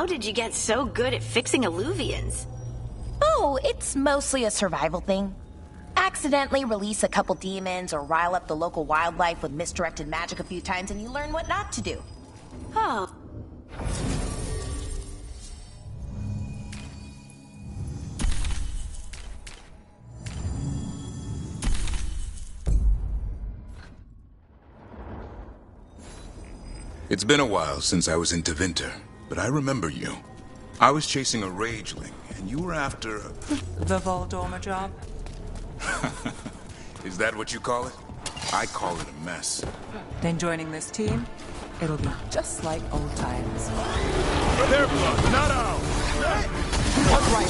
How did you get so good at fixing illuvians? Oh, it's mostly a survival thing. Accidentally release a couple demons or rile up the local wildlife with misdirected magic a few times and you learn what not to do. Oh. It's been a while since I was in Tevinter, but I remember you. I was chasing a rageling, and you were after a... The Voldorma job? Is that what you call it? I call it a mess. Then joining this team, it'll be just like old times. Their blood, not ours! What's right?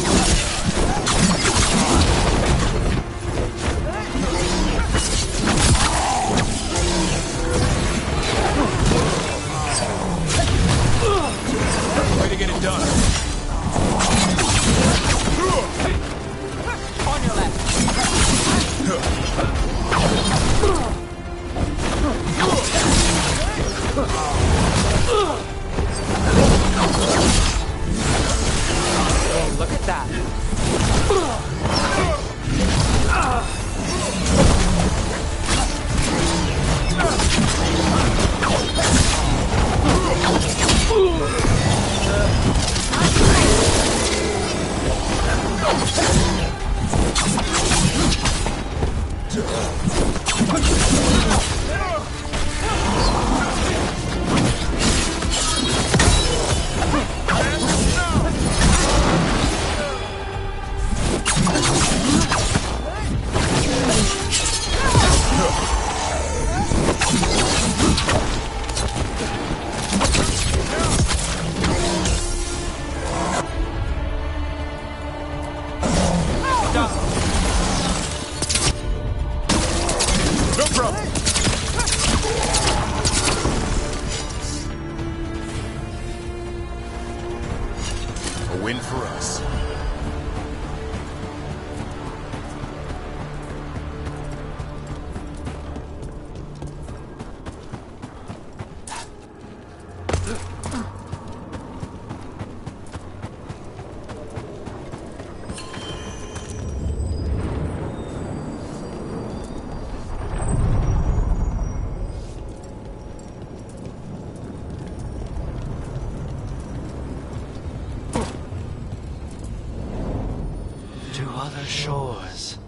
Way to get it done. On your left. Oh, look at that. A win for us. To other shores.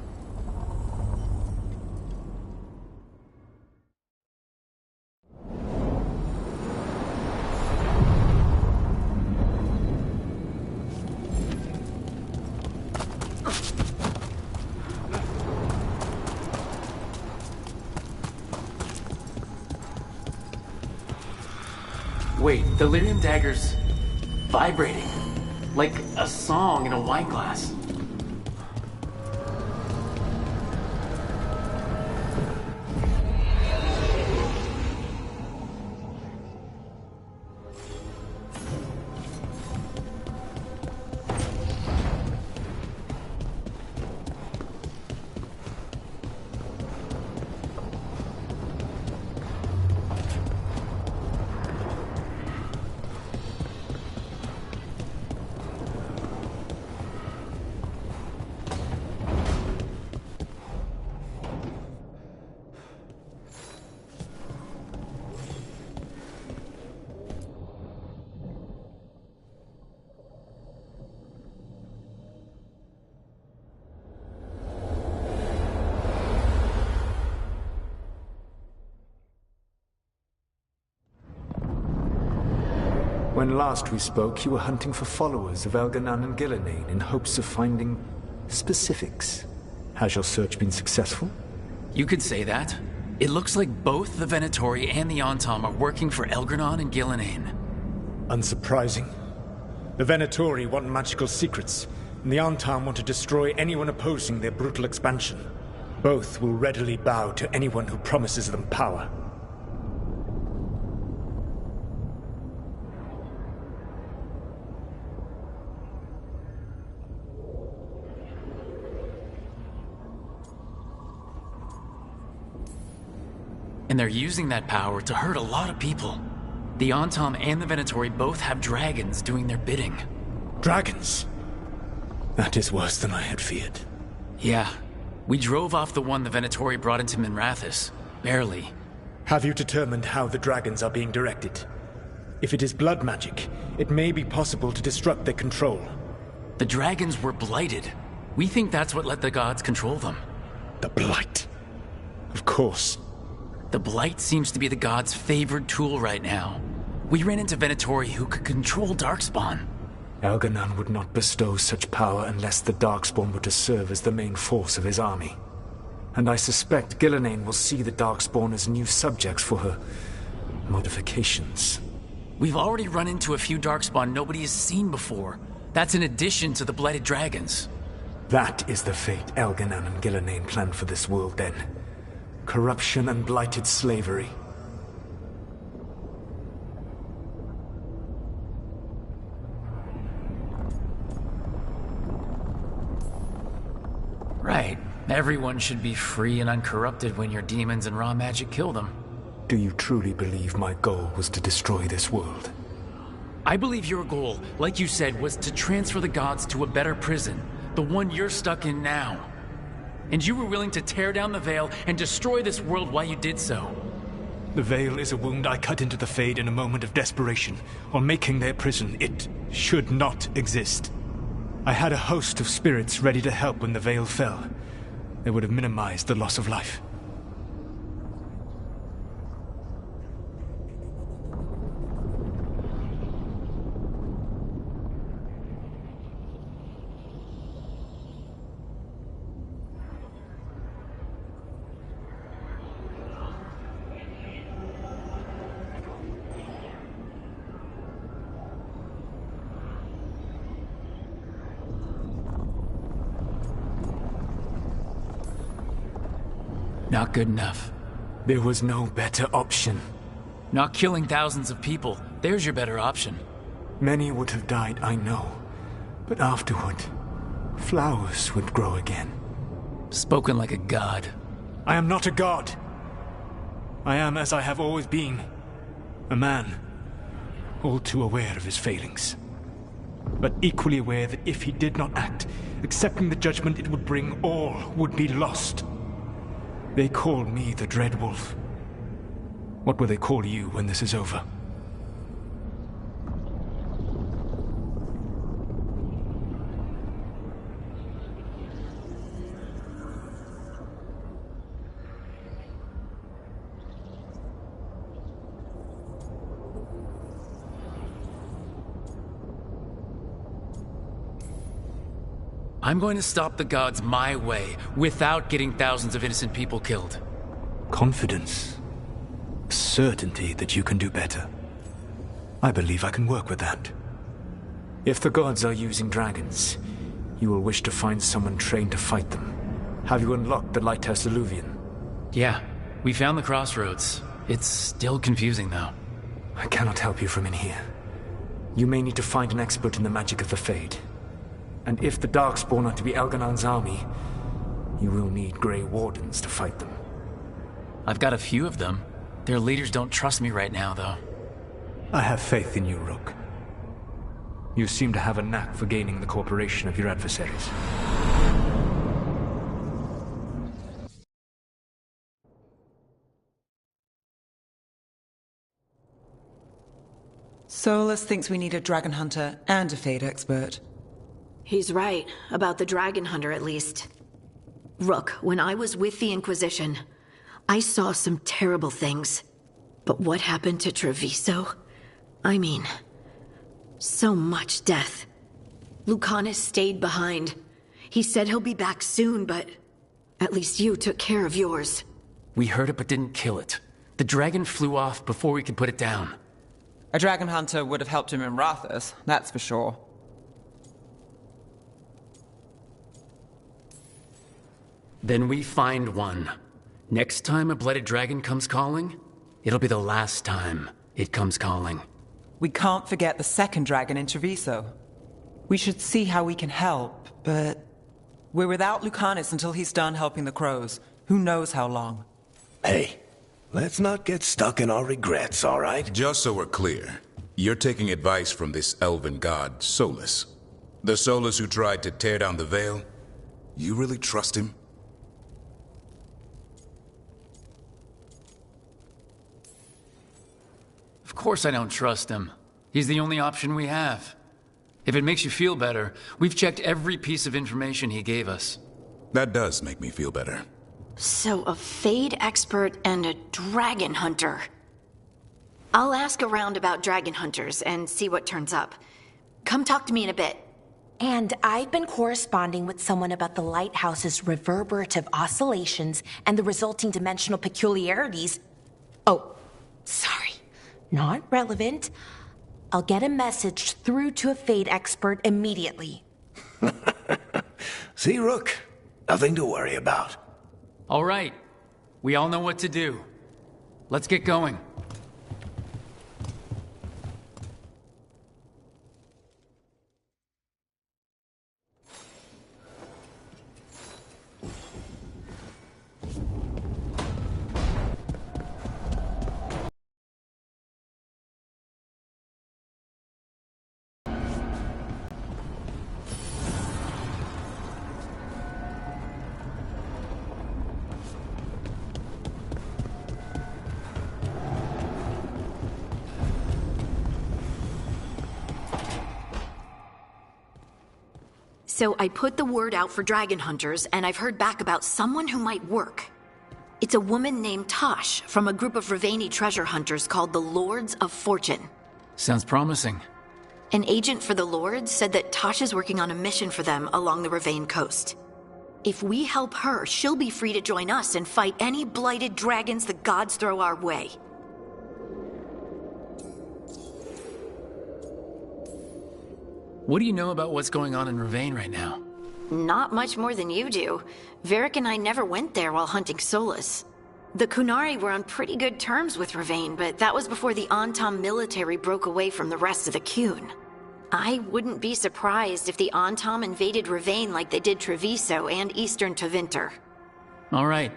Wait, the lyrium dagger's vibrating. Like a song in a wine glass. When last we spoke, you were hunting for followers of Elganan and Gillenane in hopes of finding specifics. Has your search been successful? You could say that. It looks like both the Venatori and the Antam are working for Elgranon and Gillenane. Unsurprising. The Venatori want magical secrets, and the Antam want to destroy anyone opposing their brutal expansion. Both will readily bow to anyone who promises them power. And they're using that power to hurt a lot of people. The Antom and the Venatori both have dragons doing their bidding. Dragons? That is worse than I had feared. Yeah. We drove off the one the Venatori brought into Minrathous. Barely. Have you determined how the dragons are being directed? If it is blood magic, it may be possible to disrupt their control. The dragons were blighted. We think that's what let the gods control them. The Blight. Of course. The Blight seems to be the gods' favored tool right now. We ran into Venatori who could control Darkspawn. Elganon would not bestow such power unless the Darkspawn were to serve as the main force of his army. And I suspect Gillenane will see the Darkspawn as new subjects for her modifications. We've already run into a few Darkspawn nobody has seen before. That's in addition to the Blighted Dragons. That is the fate Elganon and Gillenane planned for this world then. Corruption and blighted slavery. Right. Everyone should be free and uncorrupted when your demons and raw magic kill them. Do you truly believe my goal was to destroy this world? I believe your goal, like you said, was to transfer the gods to a better prison. The one you're stuck in now. And you were willing to tear down the veil and destroy this world while you did so. The veil is a wound I cut into the Fade in a moment of desperation, while making their prison. It should not exist. I had a host of spirits ready to help when the veil fell. They would have minimized the loss of life. Not good enough. There was no better option. Not killing thousands of people. There's your better option. Many would have died, I know. But afterward, flowers would grow again. Spoken like a god. I am not a god. I am as I have always been. A man. All too aware of his failings. But equally aware that if he did not act, accepting the judgment it would bring, all would be lost. They call me the Dread Wolf. What will they call you when this is over? I'm going to stop the gods my way, without getting thousands of innocent people killed. Confidence. Certainty that you can do better. I believe I can work with that. If the gods are using dragons, you will wish to find someone trained to fight them. Have you unlocked the Lighthouse Illuvian? Yeah, we found the crossroads. It's still confusing, though. I cannot help you from in here. You may need to find an expert in the magic of the Fade. And if the Darkspawn are to be Elganon's army, you will need Grey Wardens to fight them. I've got a few of them. Their leaders don't trust me right now, though. I have faith in you, Rook. You seem to have a knack for gaining the cooperation of your adversaries. Solus thinks we need a dragon hunter and a Fade expert. He's right, about the Dragon Hunter at least. Rook, when I was with the Inquisition, I saw some terrible things. But what happened to Treviso? I mean, so much death. Lucanus stayed behind. He said he'll be back soon, but at least you took care of yours. We heard it but didn't kill it. The dragon flew off before we could put it down. A dragon hunter would have helped him in Rathus, that's for sure. Then we find one. Next time a blooded dragon comes calling, it'll be the last time it comes calling. We can't forget the second dragon in Treviso. We should see how we can help, but we're without Lucanus until he's done helping the crows. Who knows how long? Hey, Let's not get stuck in our regrets, all right? Just so we're clear, you're taking advice from this elven god, Solus. The Solus who tried to tear down the veil? You really trust him? Of course I don't trust him. He's the only option we have. If it makes you feel better, we've checked every piece of information he gave us. That does make me feel better. So a Fade expert and a dragon hunter. I'll ask around about dragon hunters and see what turns up. Come talk to me in a bit. And I've been corresponding with someone about the lighthouse's reverberative oscillations and the resulting dimensional peculiarities. Oh, sorry. Not relevant. I'll get a message through to a Fade expert immediately. See, Rook? Nothing to worry about. All right. We all know what to do. Let's get going. So I put the word out for dragon hunters, and I've heard back about someone who might work. It's a woman named Tosh from a group of Ravani treasure hunters called the Lords of Fortune. Sounds promising. An agent for the Lords said that Tosh is working on a mission for them along the Ravane coast. If we help her, she'll be free to join us and fight any blighted dragons the gods throw our way. What do you know about what's going on in Ravane right now? Not much more than you do. Varric and I never went there while hunting Solus. The Kunari were on pretty good terms with Ravane, but that was before the Antam military broke away from the rest of the Kun. I wouldn't be surprised if the Antam invaded Ravane like they did Treviso and Eastern Tevinter. All right.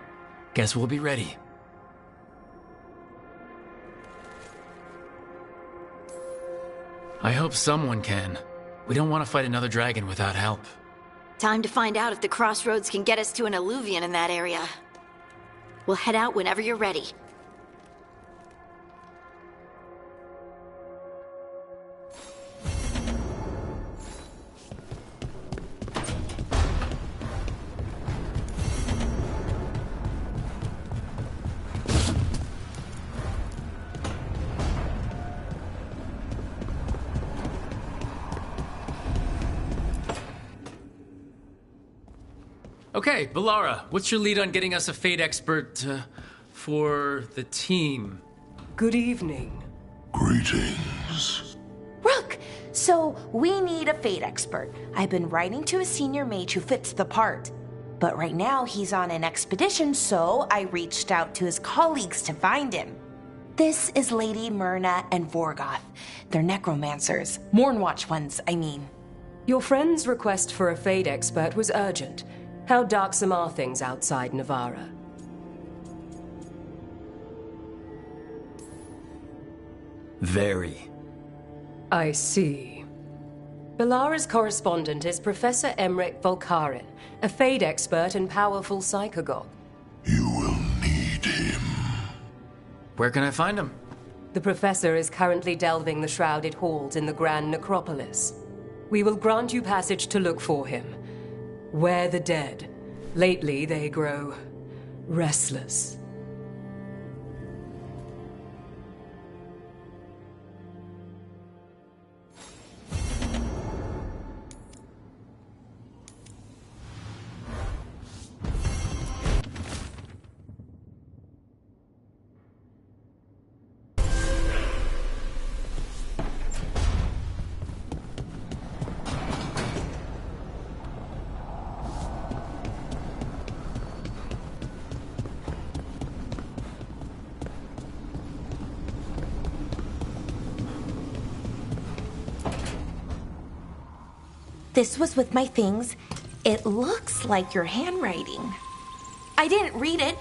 Guess we'll be ready. I hope someone can. We don't want to fight another dragon without help. Time to find out if the crossroads can get us to an alluvion in that area. We'll head out whenever you're ready. Okay, Valara, what's your lead on getting us a Fade expert for the team? Good evening. Greetings. Rook, so we need a Fade expert. I've been writing to a senior mage who fits the part. But right now he's on an expedition, so I reached out to his colleagues to find him. This is Lady Myrna and Vorgoth. They're necromancers. Mournwatch ones, I mean. Your friend's request for a Fade expert was urgent. How darksome are things outside Navarra? Very. I see. Balara's correspondent is Professor Emmerich Volkarin, a Fade expert and powerful psychagogue. You will need him. Where can I find him? The professor is currently delving the shrouded halls in the Grand Necropolis. We will grant you passage to look for him. Where the dead. Lately, they grow restless. This was with my things. It looks like your handwriting. I didn't read it.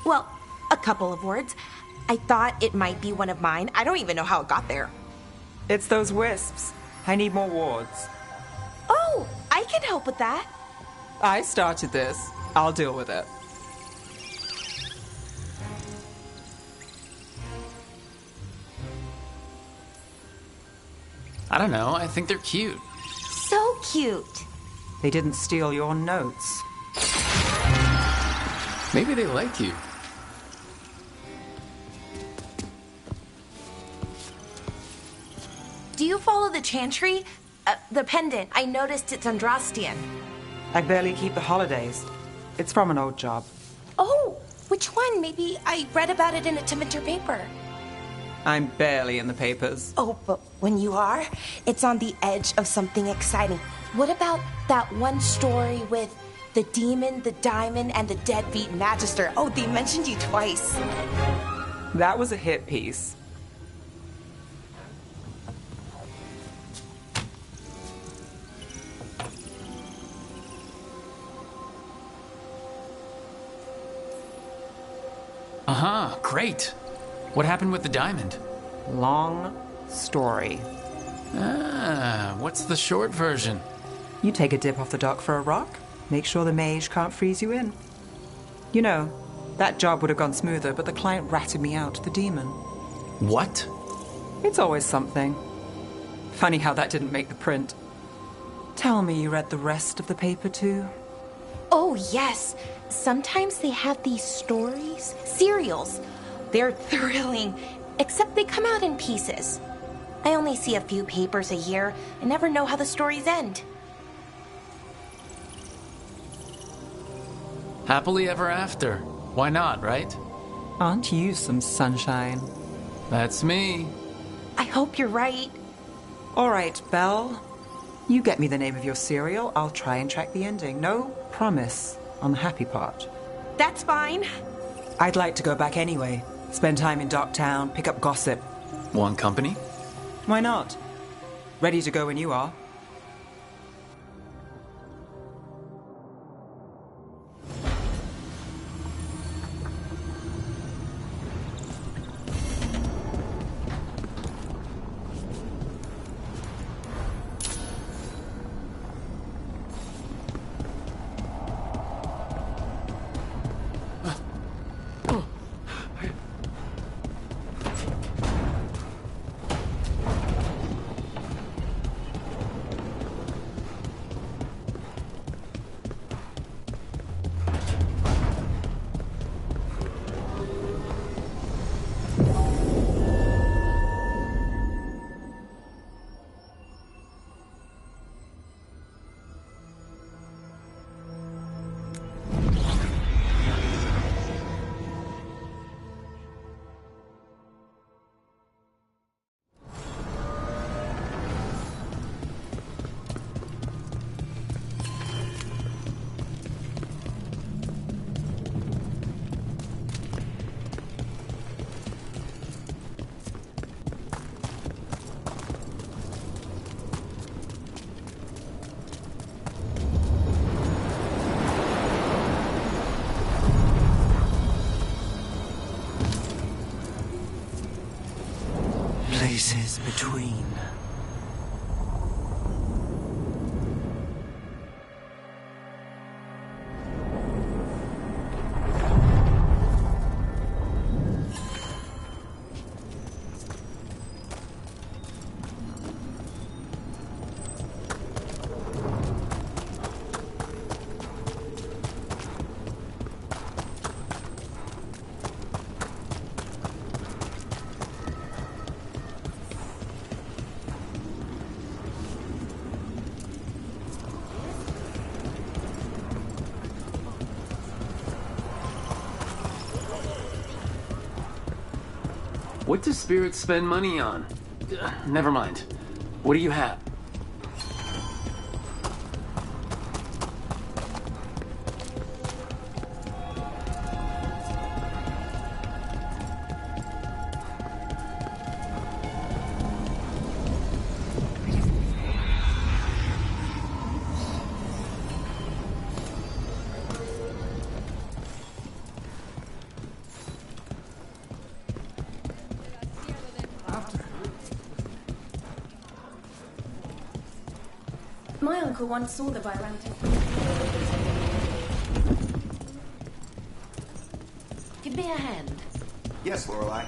Well, A couple of words. I thought it might be one of mine. I don't even know how it got there. It's those wisps. I need more wards. Oh, I can help with that. I started this. I'll deal with it. I don't know, I think they're cute. So cute. They didn't steal your notes. Maybe they like you. Do you follow the chantry? The pendant. I noticed it's Andrastian. I barely keep the holidays. It's from an old job. Oh, which one? Maybe I read about it in a Timitar paper. I'm barely in the papers. Oh, but when you are, it's on the edge of something exciting. What about that one story with the demon, the diamond, and the deadbeat magister? Oh, they mentioned you twice. That was a hit piece. Uh-huh, great. What happened with the diamond? Long story. Ah, what's the short version? You take a dip off the dock for a rock, make sure the mage can't freeze you in. You know, that job would have gone smoother, but the client ratted me out, the demon. What? It's always something. Funny how that didn't make the print. Tell me you read the rest of the paper too? Oh, yes. Sometimes they have these stories, serials. They're thrilling, except they come out in pieces. I only see a few papers a year. I never know how the stories end. Happily ever after. Why not, right? Aren't you some sunshine? That's me. I hope you're right. All right, Belle. You get me the name of your serial, I'll try and track the ending. No promise on the happy part. That's fine. I'd like to go back anyway. Spend time in Docktown, pick up gossip. Want company? Why not? Ready to go when you are. Places between. What do spirits spend money on? Never mind. What do you have? My uncle once saw the Virantic. Give me a hand. Yes, Lorelei.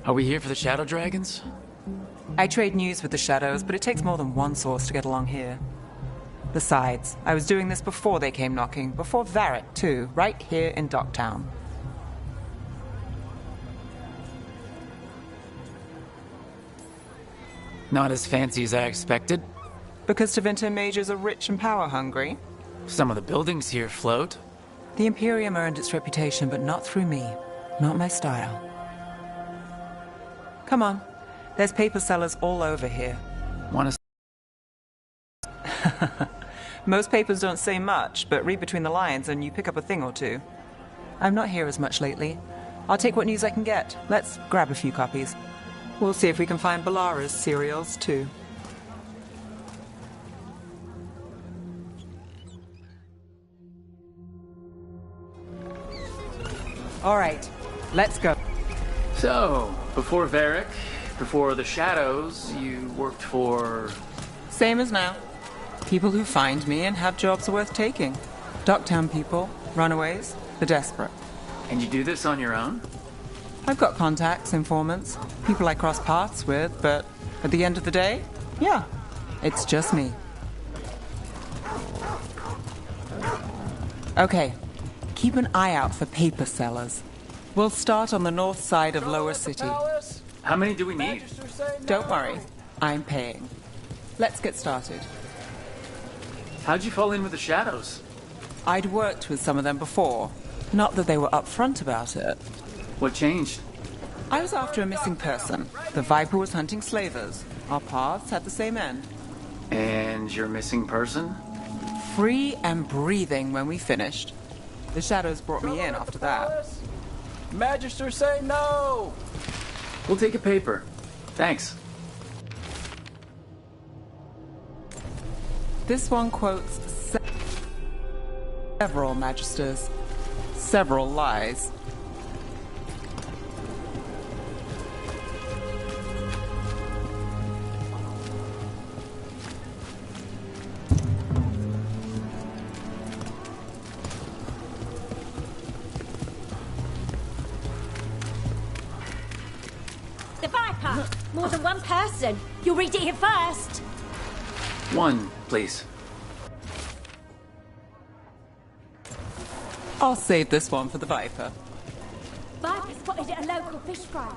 Are we here for the Shadow Dragons? I trade news with the Shadows, but it takes more than one source to get along here. Besides, I was doing this before they came knocking, before Varric, too, right here in Docktown. Not as fancy as I expected. Because Tevinter mages are rich and power-hungry? Some of the buildings here float. The Imperium earned its reputation, but not through me. Not my style. Come on. There's paper sellers all over here. Want to... Most papers don't say much, but read between the lines and you pick up a thing or two. I'm not here as much lately. I'll take what news I can get. Let's grab a few copies. We'll see if we can find Balara's cereals, too. All right, let's go. So, before Varric, before the Shadows, you worked for... Same as now. People who find me and have jobs worth taking. Docktown people, runaways, the desperate. And you do this on your own? I've got contacts, informants, people I cross paths with, but at the end of the day, yeah, it's just me. Okay, keep an eye out for paper sellers. We'll start on the north side of Lower City. How many do we need? Don't worry, I'm paying. Let's get started. How'd you fall in with the Shadows? I'd worked with some of them before. Not that they were upfront about it. What changed? I was after a missing person. The Viper was hunting slavers. Our paths had the same end. And your missing person? Free and breathing when we finished. The Shadows brought me in after that. Magister, say no! We'll take a paper. Thanks. This one quotes several Magisters. Several lies. The Viper! More than one person. You'll read it here first. One, please. I'll save this one for the Viper. Viper spotted at a local fish fry.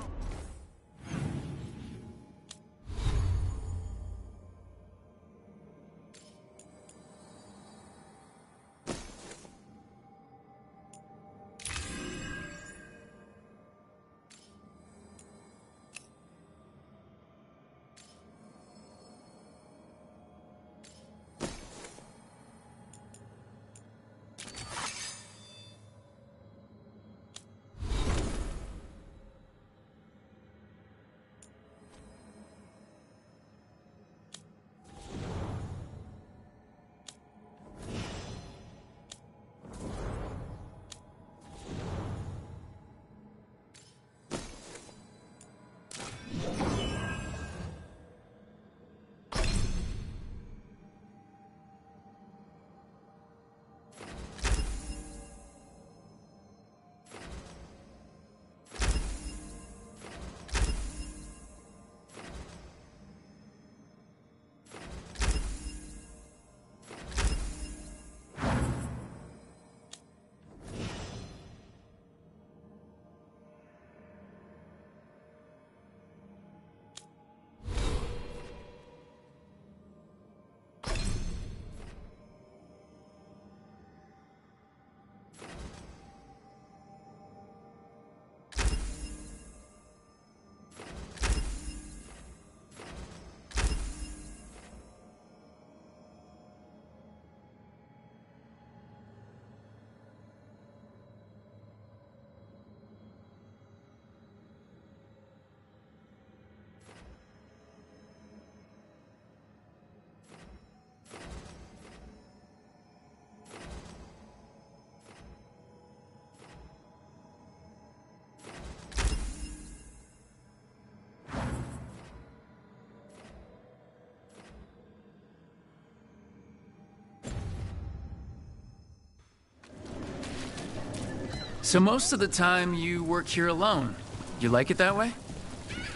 So most of the time you work here alone. You like it that way?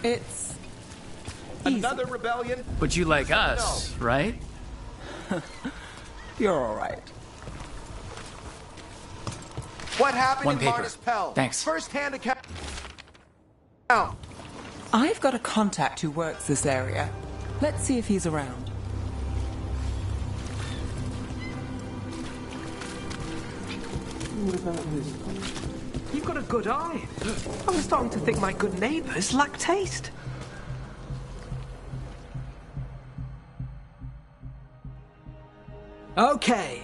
It's easy. Another rebellion? But you like us, right? You're all right. What happened One in paper. Martis Pell? Thanks. First-hand account. I've got a contact who works this area. Let's see if he's around. You've got a good eye. I was starting to think my good neighbours lack taste. Okay.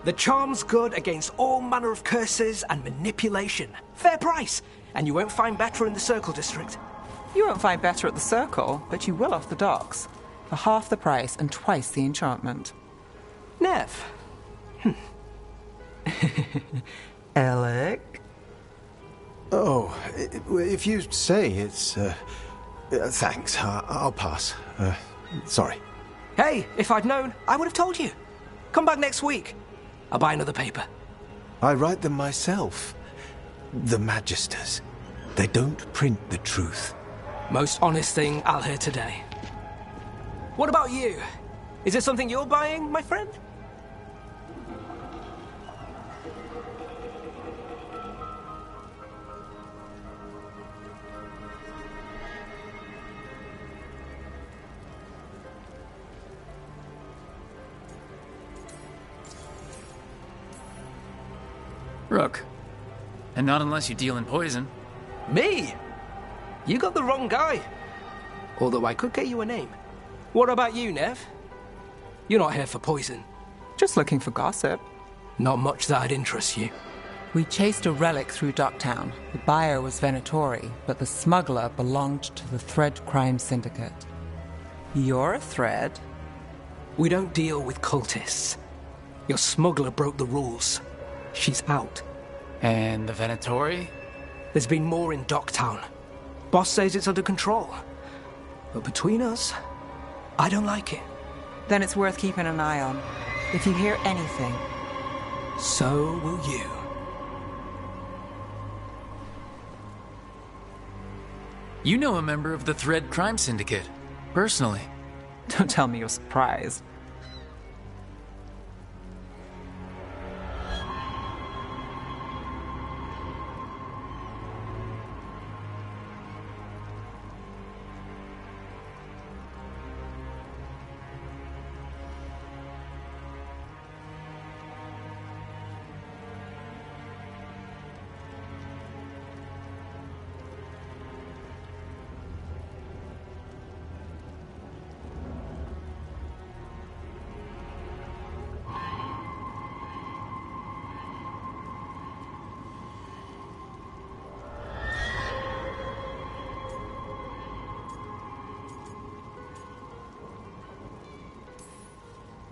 The charm's good against all manner of curses and manipulation. Fair price. And you won't find better in the Circle District. You won't find better at the Circle, but you will off the docks. For half the price and twice the enchantment. Nev. Alec? Oh, if you say it's... thanks, I'll pass. Sorry. Hey, if I'd known, I would have told you. Come back next week. I'll buy another paper. I write them myself. The Magisters. They don't print the truth. Most honest thing I'll hear today. What about you? Is it something you're buying, my friend? Rook. And not unless you deal in poison. Me? You got the wrong guy. Although I could get you a name. What about you, Nev? You're not here for poison. Just looking for gossip. Not much that'd interest you. We chased a relic through Docktown. The buyer was Venatori, but the smuggler belonged to the Thread Crime Syndicate. You're a Thread? We don't deal with cultists. Your smuggler broke the rules. She's out. And the Venatori? There's been more in Docktown. Boss says it's under control. But between us, I don't like it. Then it's worth keeping an eye on. If you hear anything. So will you. You know a member of the Thread Crime Syndicate, personally. Don't tell me you're surprised.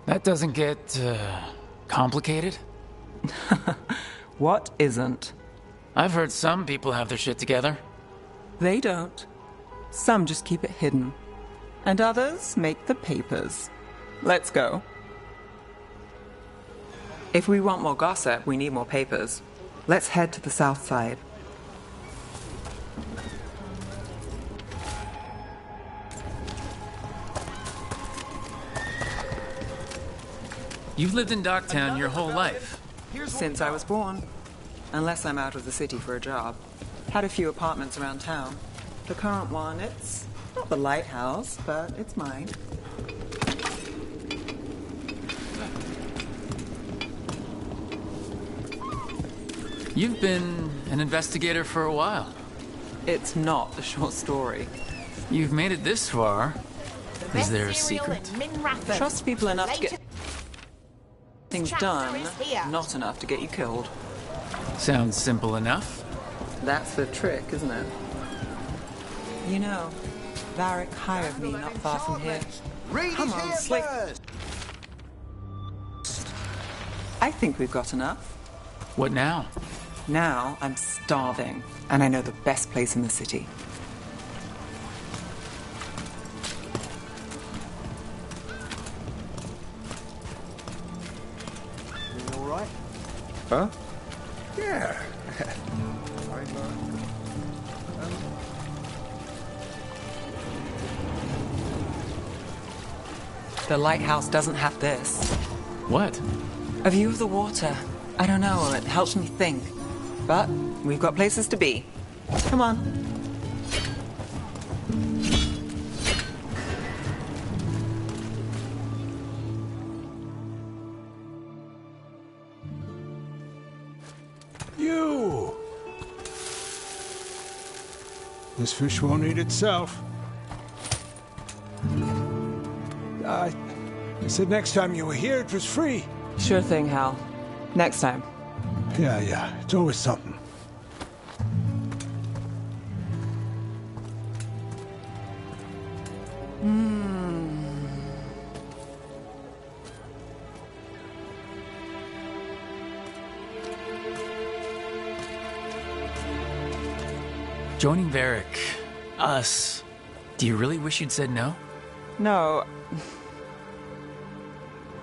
That doesn't get, complicated? What isn't? I've heard some people have their shit together. They don't. Some just keep it hidden. And others make the papers. Let's go. If we want more gossip, we need more papers. Let's head to the south side. You've lived in Docktown your whole life. Since I was born. Unless I'm out of the city for a job. Had a few apartments around town. The current one, it's not the lighthouse, but it's mine. You've been an investigator for a while. It's not a short story. You've made it this far. Is there a secret? Trust people enough to get things done, not enough to get you killed. Sounds simple enough. That's the trick, isn't it? You know, Varric hired me not far from here. Come on, Slick. I think we've got enough. What now? Now I'm starving, and I know the best place in the city. All right. Huh? Yeah. The lighthouse doesn't have this. What? A view of the water. I don't know, it helps me think. But we've got places to be. Come on. You! This fish won't eat itself. I said next time you were here, it was free. Sure thing, Hal. Next time. Yeah. It's always something. Joining Varric. Us. Do you really wish you'd said no? No.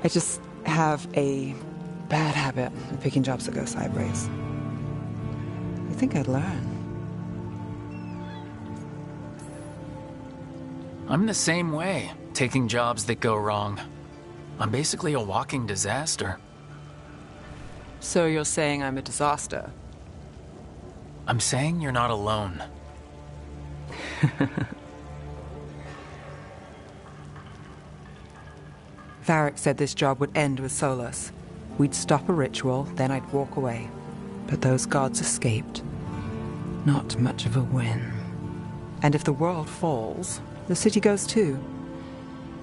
I just have a bad habit of picking jobs that go sideways. You think I'd learn? I'm the same way, taking jobs that go wrong. I'm basically a walking disaster. So you're saying I'm a disaster? I'm saying you're not alone. Varric said this job would end with Solus. We'd stop a ritual, then I'd walk away. But those gods escaped. Not much of a win. And if the world falls, the city goes too.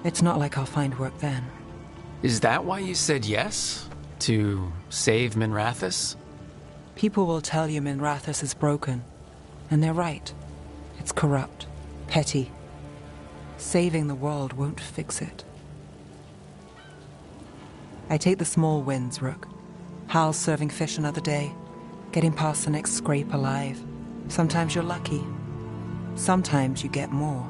It's not like I'll find work then. Is that why you said yes? To save Minrathous? People will tell you Minrathous is broken. And they're right. It's corrupt. Petty. Saving the world won't fix it. I take the small wins, Rook. Hal's serving fish another day. Getting past the next scrape alive. Sometimes you're lucky. Sometimes you get more.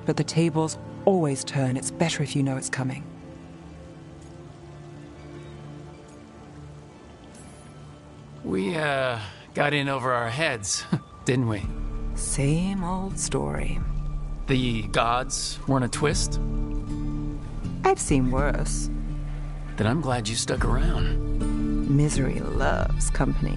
But the tables always turn. It's better if you know it's coming. We, got in over our heads, didn't we? Same old story. The gods weren't a twist? I've seen worse. Then I'm glad you stuck around. Misery loves company.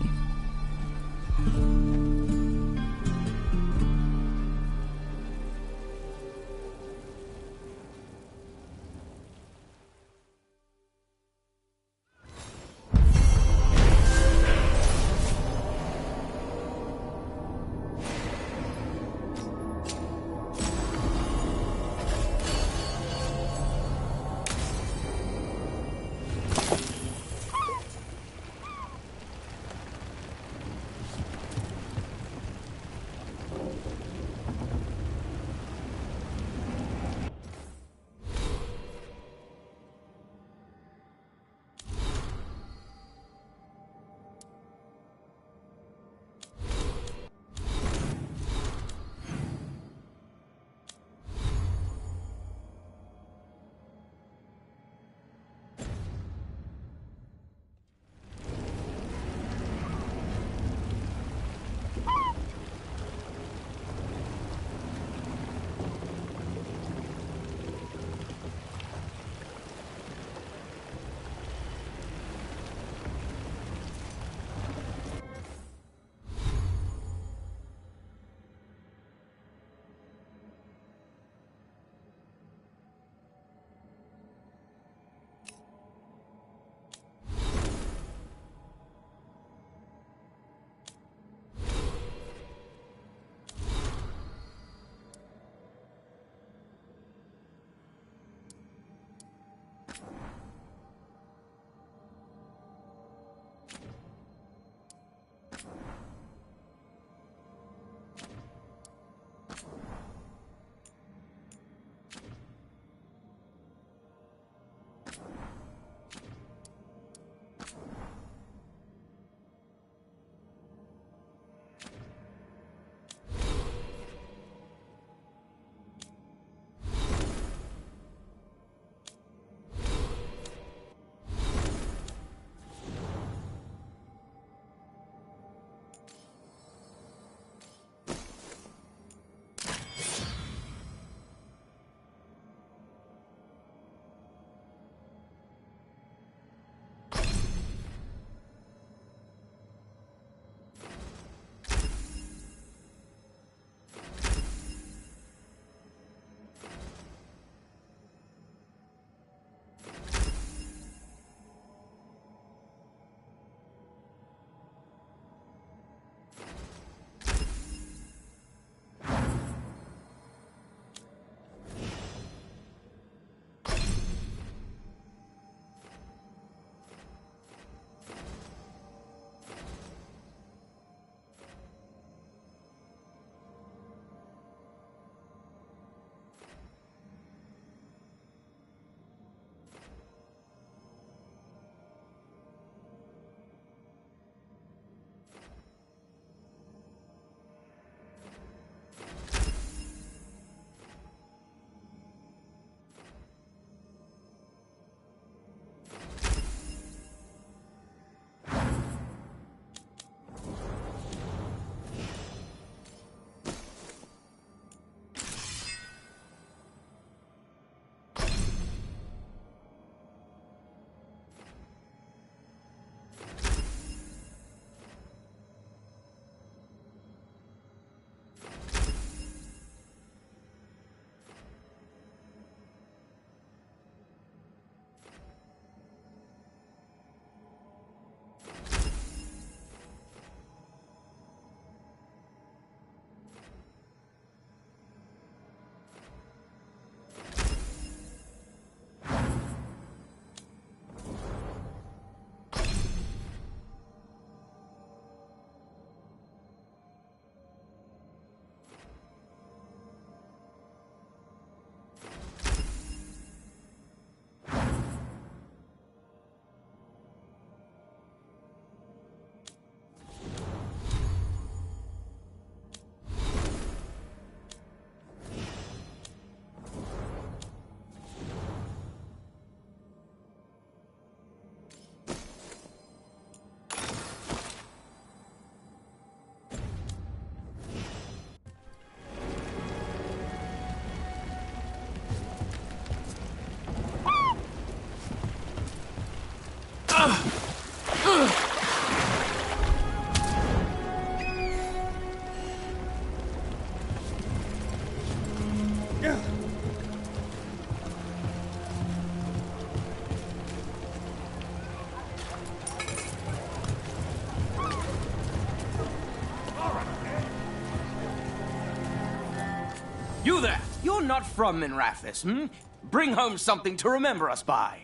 You there! You're not from Minrathis, hmm? Bring home something to remember us by.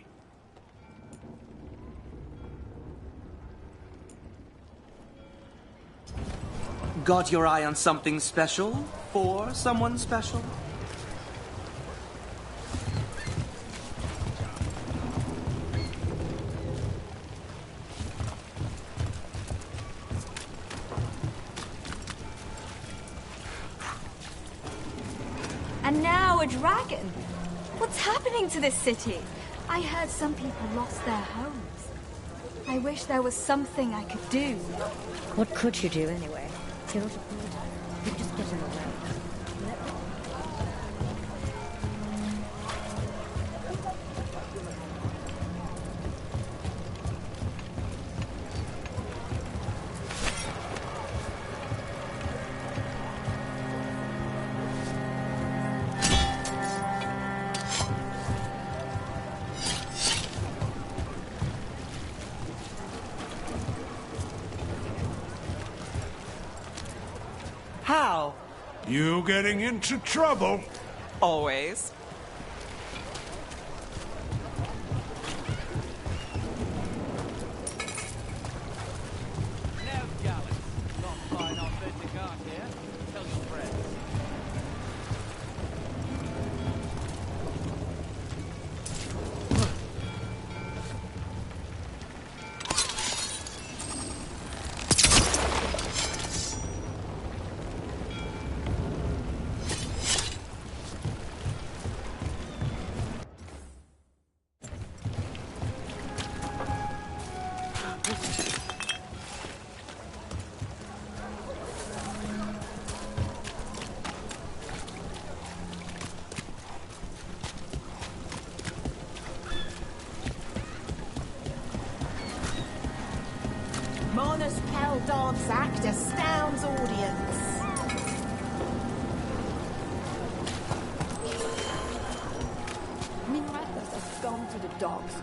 Got your eye on something special? For someone special? And now a dragon. What's happening to this city? I heard some people lost their homes. I wish there was something I could do. What could you do anyway? Kill the food? You'd just get in the way. How? You getting into trouble? Always. Mona's Pal Dance act astounds audience. Minrathis has gone to the dogs.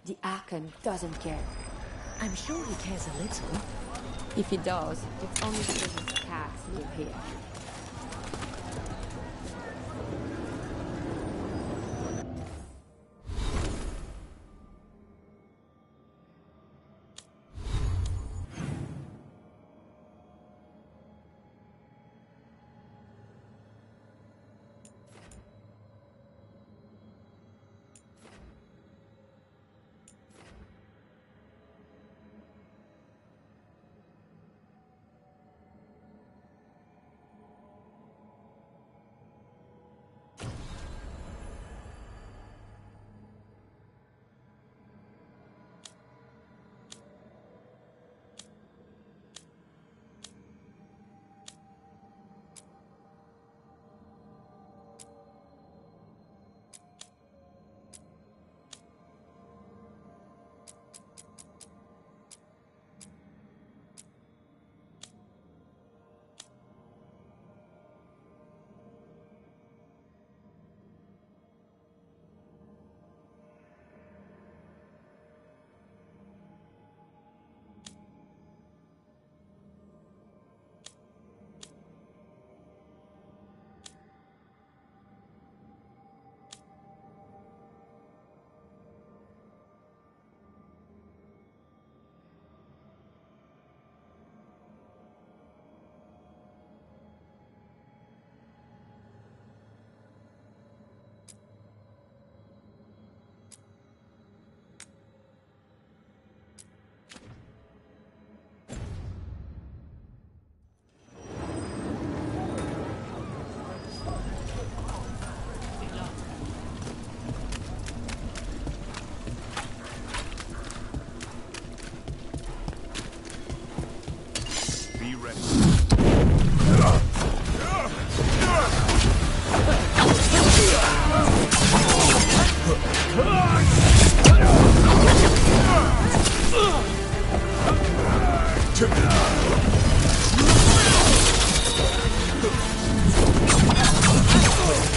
The Archon doesn't care. I'm sure he cares a little. If he does, it's only because his cats live here.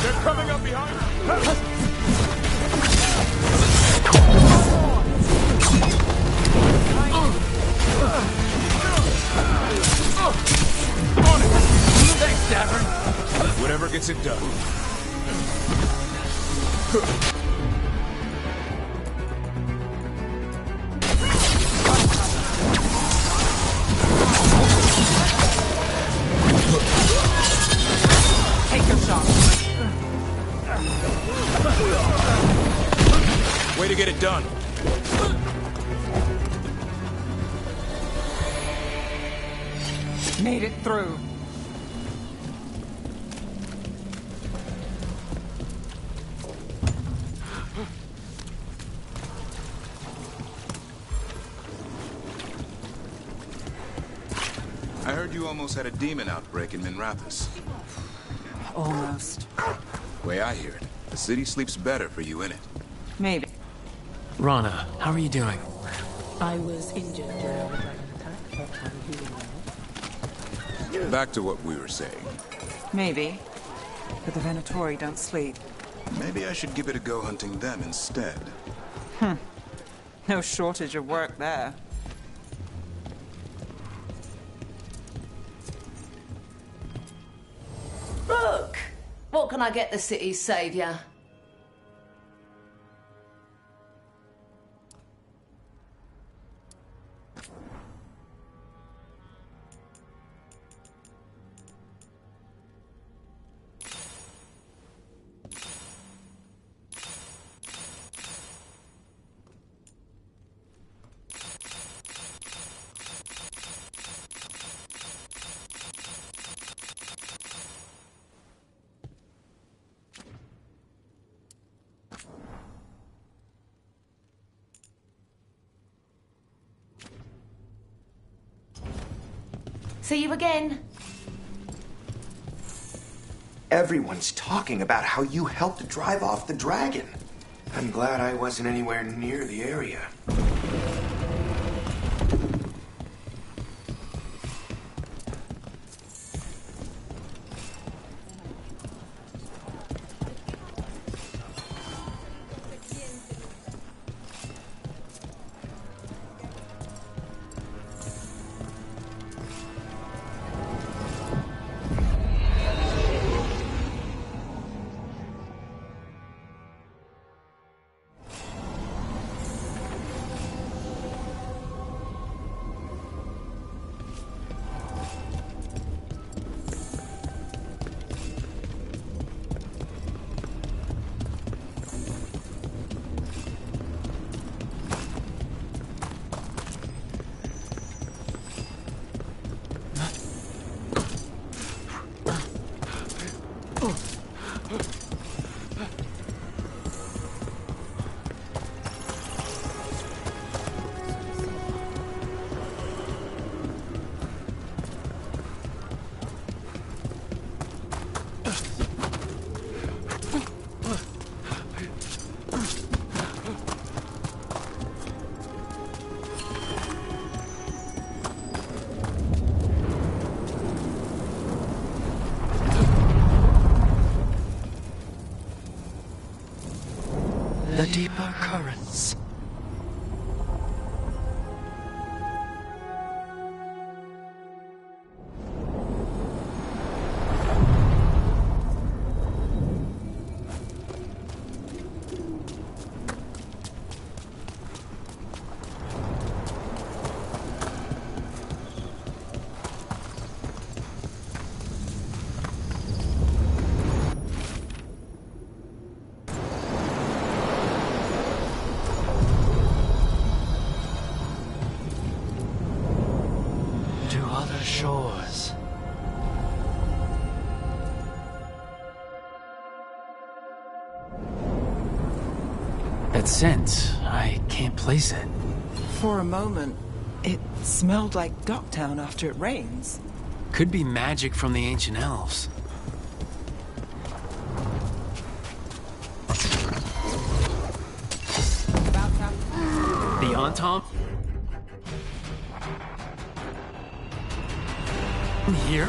They're coming up behind. On it! Thanks, Davern. Whatever gets it done. Take your shot. Way to get it done. Made it through. I heard you almost had a demon outbreak in Minrathous. Almost. Way I hear it, the city sleeps better for you in it. Maybe. Rana, how are you doing? I was injured during the dragon attack, but I'm healing now. Back to what we were saying. Maybe. But the Venatori don't sleep. Maybe I should give it a go hunting them instead. No shortage of work there. Look! What can I get the city's savior? See you again. Everyone's talking about how you helped drive off the dragon. I'm glad I wasn't anywhere near the area. The deeper currents. Shores. That scent, I can't place it. For a moment, it smelled like Docktown after it rains. Could be magic from the ancient elves. The Antom? Here?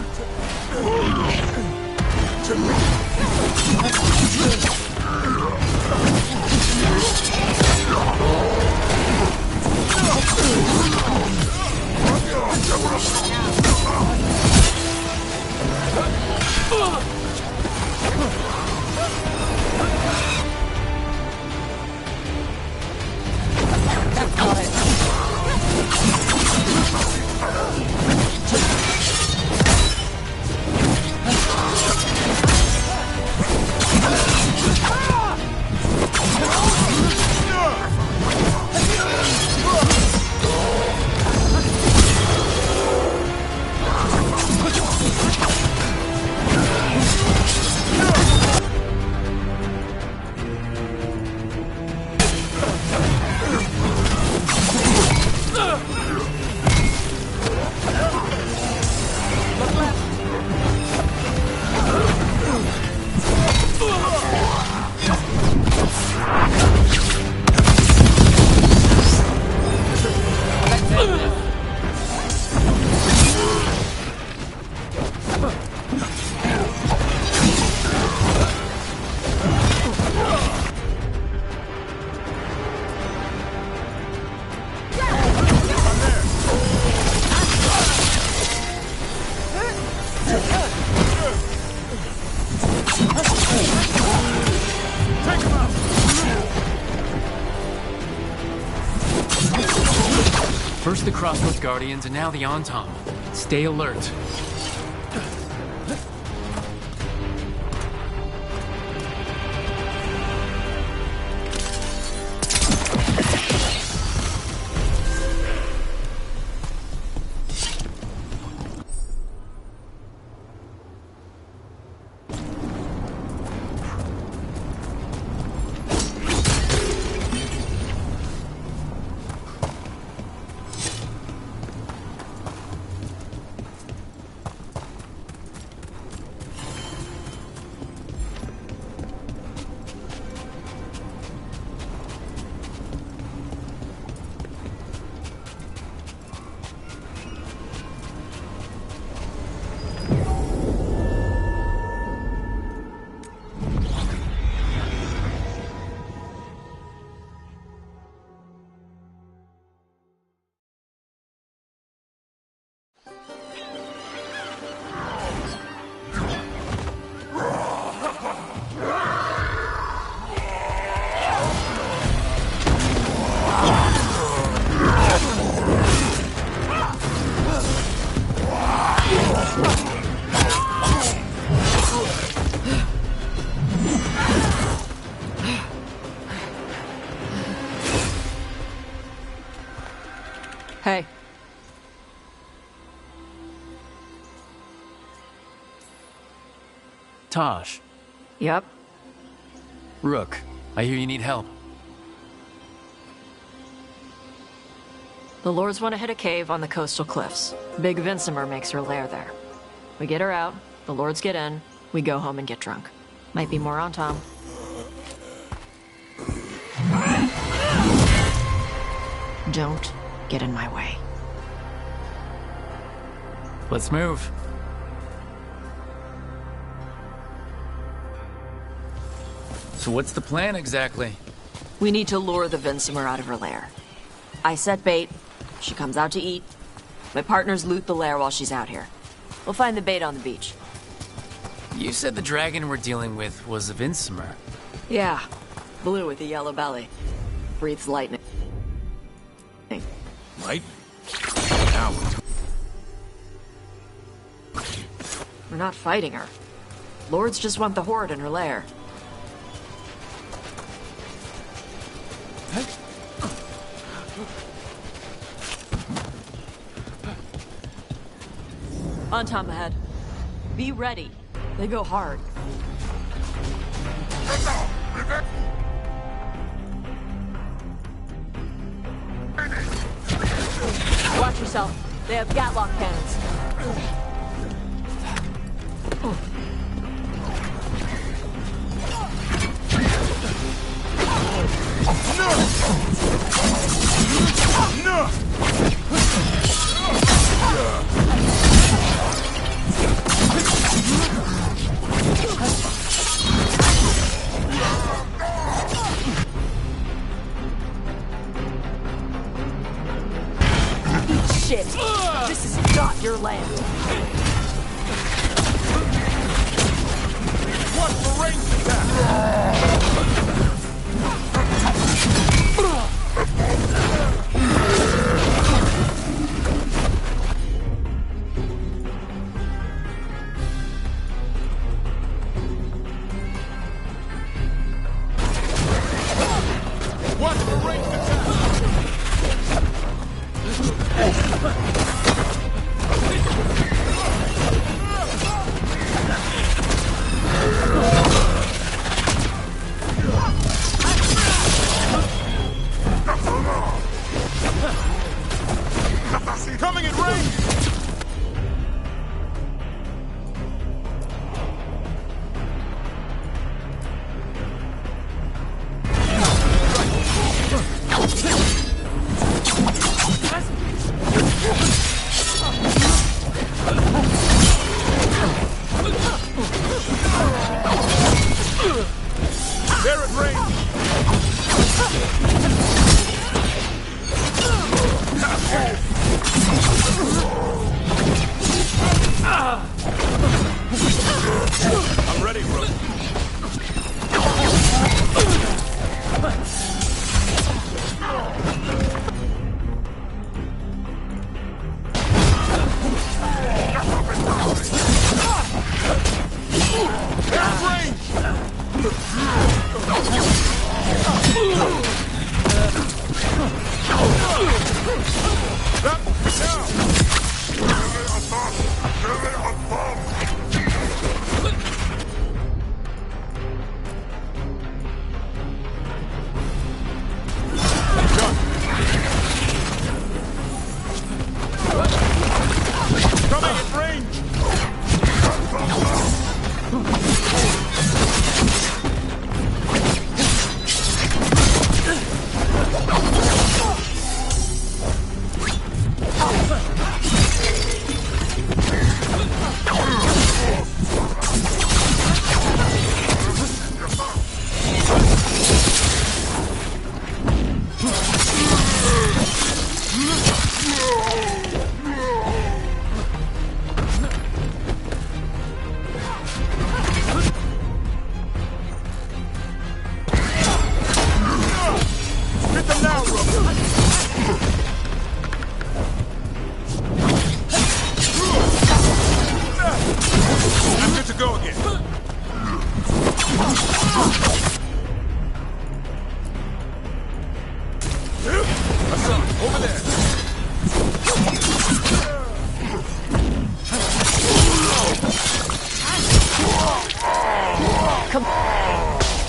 First the Crossroads Guardians, and now the Antom. Stay alert. Hey. Taj. Yep. Rook, I hear you need help. The Lords want to hit a cave on the coastal cliffs. Big Vincimer makes her lair there. We get her out, the Lords get in, we go home and get drunk. Might be more on Tom. Don't get in my way. Let's move. So what's the plan exactly? We need to lure the Vincimer out of her lair. I set bait, she comes out to eat. My partners loot the lair while she's out here. We'll find the bait on the beach. You said the dragon we're dealing with was a Vincimer. Yeah, blue with a yellow belly. Breathes lightning. Light? Now We're not fighting her. Lords just want the Horde in her lair. On Tom ahead. Be ready. They go hard. Watch yourself. They have Gatlock cannons. No! Shit! This is not your land! What for ranged attack? What for ranged attack?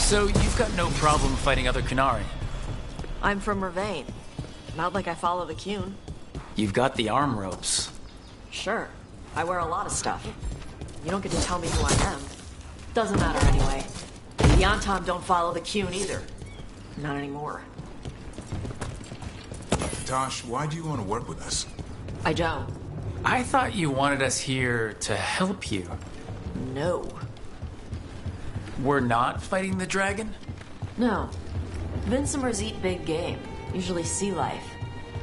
So you've got no problem fighting other Qunari? I'm from Ravane. Not like I follow the Qun. You've got the arm ropes. Sure. I wear a lot of stuff. You don't get to tell me who I am. Doesn't matter anyway. The Yantam don't follow the Qun either. Not anymore. Tosh, why do you want to work with us? I don't. I thought you wanted us here to help you. No. We're not fighting the dragon? No. Vincimers eat big game. Usually sea life.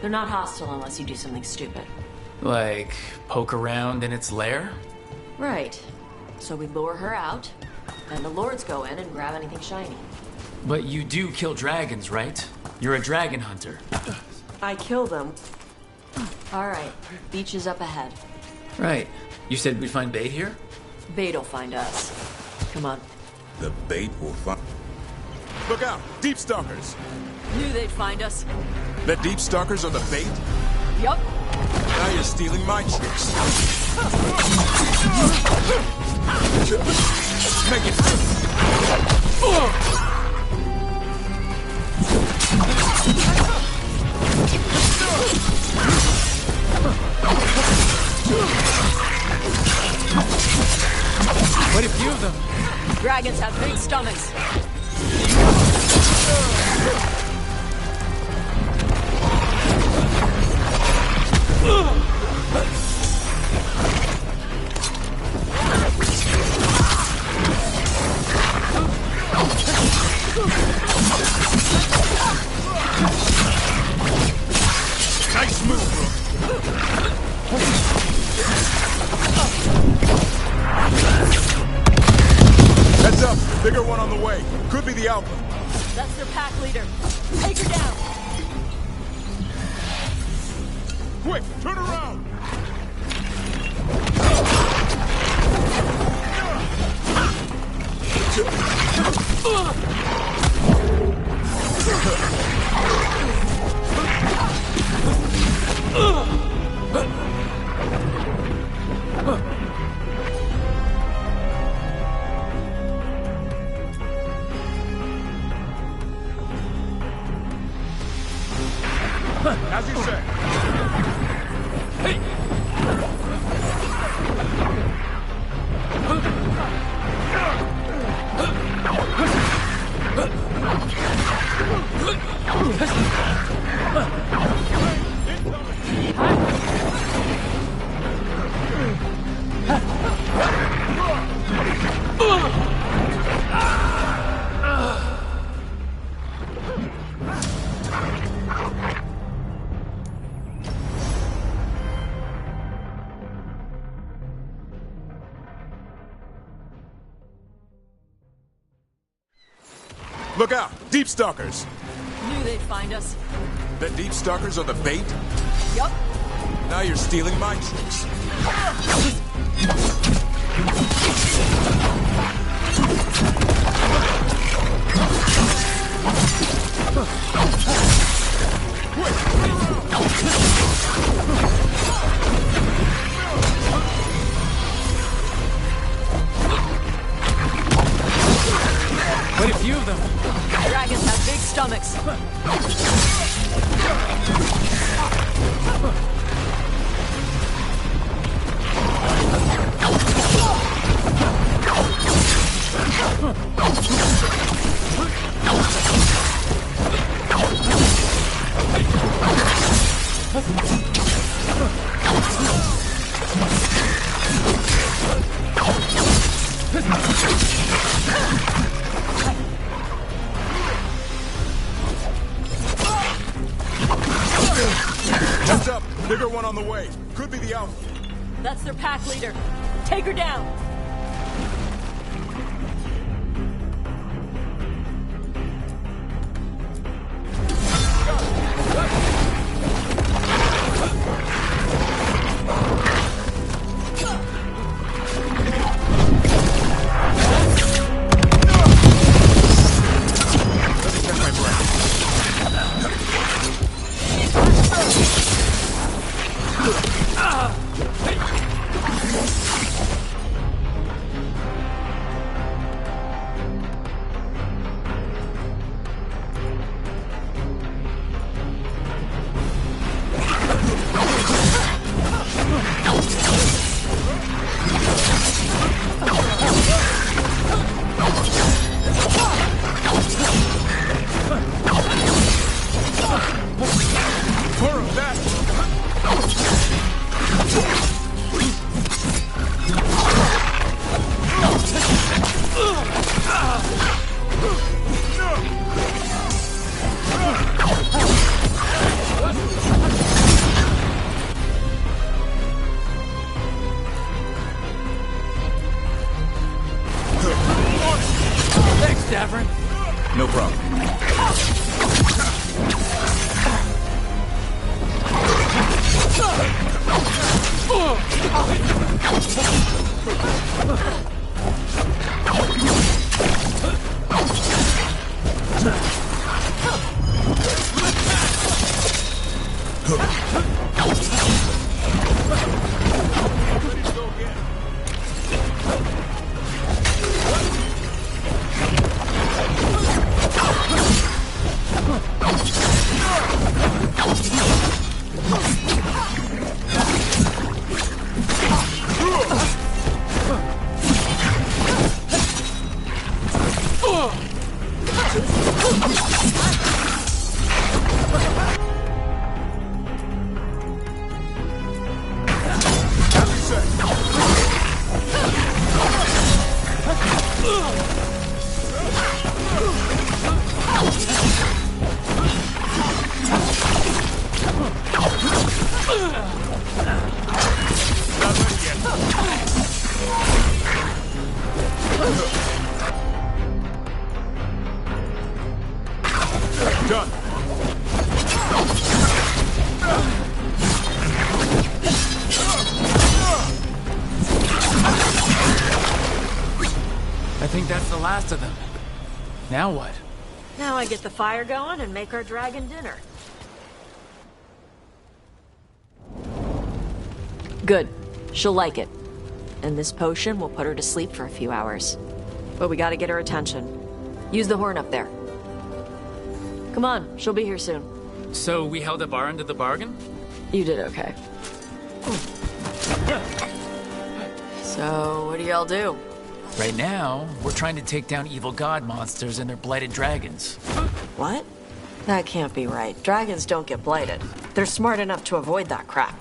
They're not hostile unless you do something stupid. Like, poke around in its lair? Right. So we lure her out, and the lords go in and grab anything shiny. But you do kill dragons, right? You're a dragon hunter. I kill them. Alright, beach is up ahead. Right. You said we'd find bait here? Bait'll find us. Come on. The bait will find... Look out! Deep Stalkers! Knew they'd find us. The Deep Stalkers are the bait? Yup. Now you're stealing my tricks. Make it... Quite a few of them. Dragons have big stomachs. Nice move, bro. Heads up, bigger one on the way. Could be the Alpha. That's their pack leader. Take her down. Quick, turn around. As you say. Hey! Look out! Deep Stalkers! Knew they'd find us. The Deep Stalkers are the bait? Yup. Now you're stealing my tricks. Quite a few of them. Dragons have big stomachs. Heads up! Bigger one on the way. Could be the Alpha. That's their pack leader. Take her down. different? No problem. Done. I think that's the last of them. Now what? Now I get the fire going and make our dragon dinner. Good. She'll like it. And this potion will put her to sleep for a few hours. But we gotta get her attention. Use the horn up there. Come on, she'll be here soon. So we held up our end of the bargain? You did okay. So, what do y'all do? Right now, we're trying to take down evil god monsters and their blighted dragons. What? That can't be right. Dragons don't get blighted. They're smart enough to avoid that crap.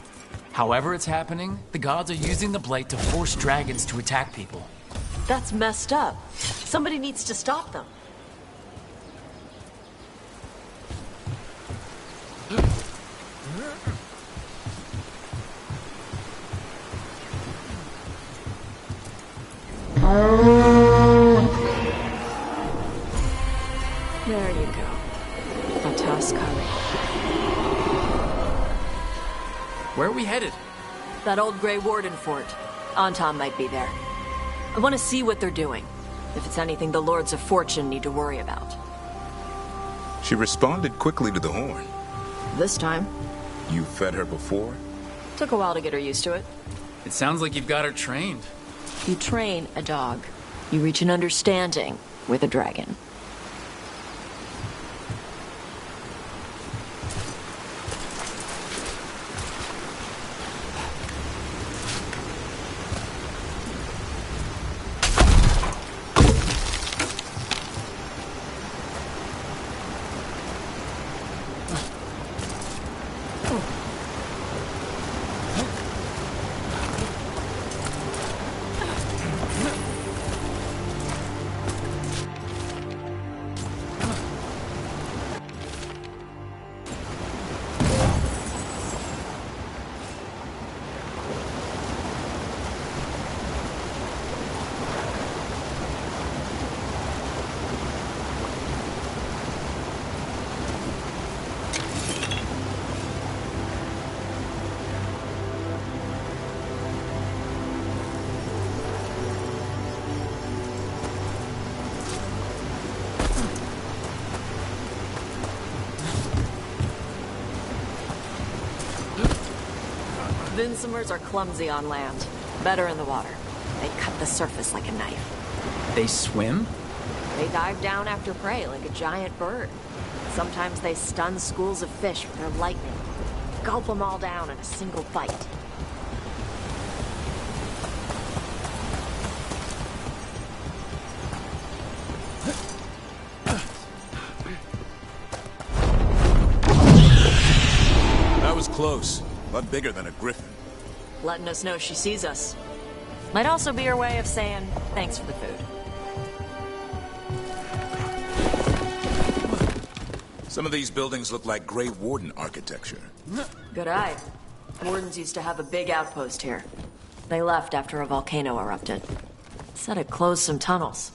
However it's happening, the gods are using the blight to force dragons to attack people. That's messed up. Somebody needs to stop them. There you go. A task coming. Where are we headed? That old Grey Warden fort. Anton might be there. I want to see what they're doing. If it's anything the Lords of Fortune need to worry about. She responded quickly to the horn. This time. You fed her before? Took a while to get her used to it. It sounds like you've got her trained. You train a dog. You reach an understanding with a dragon. Vinsomers are clumsy on land, better in the water. They cut the surface like a knife. They swim? They dive down after prey like a giant bird. Sometimes they stun schools of fish with their lightning. Gulp them all down in a single bite. That was close. A lot bigger than a griffin. Letting us know she sees us. Might also be her way of saying thanks for the food. Some of these buildings look like Grey Warden architecture. Good eye. Wardens used to have a big outpost here. They left after a volcano erupted. Said it closed some tunnels.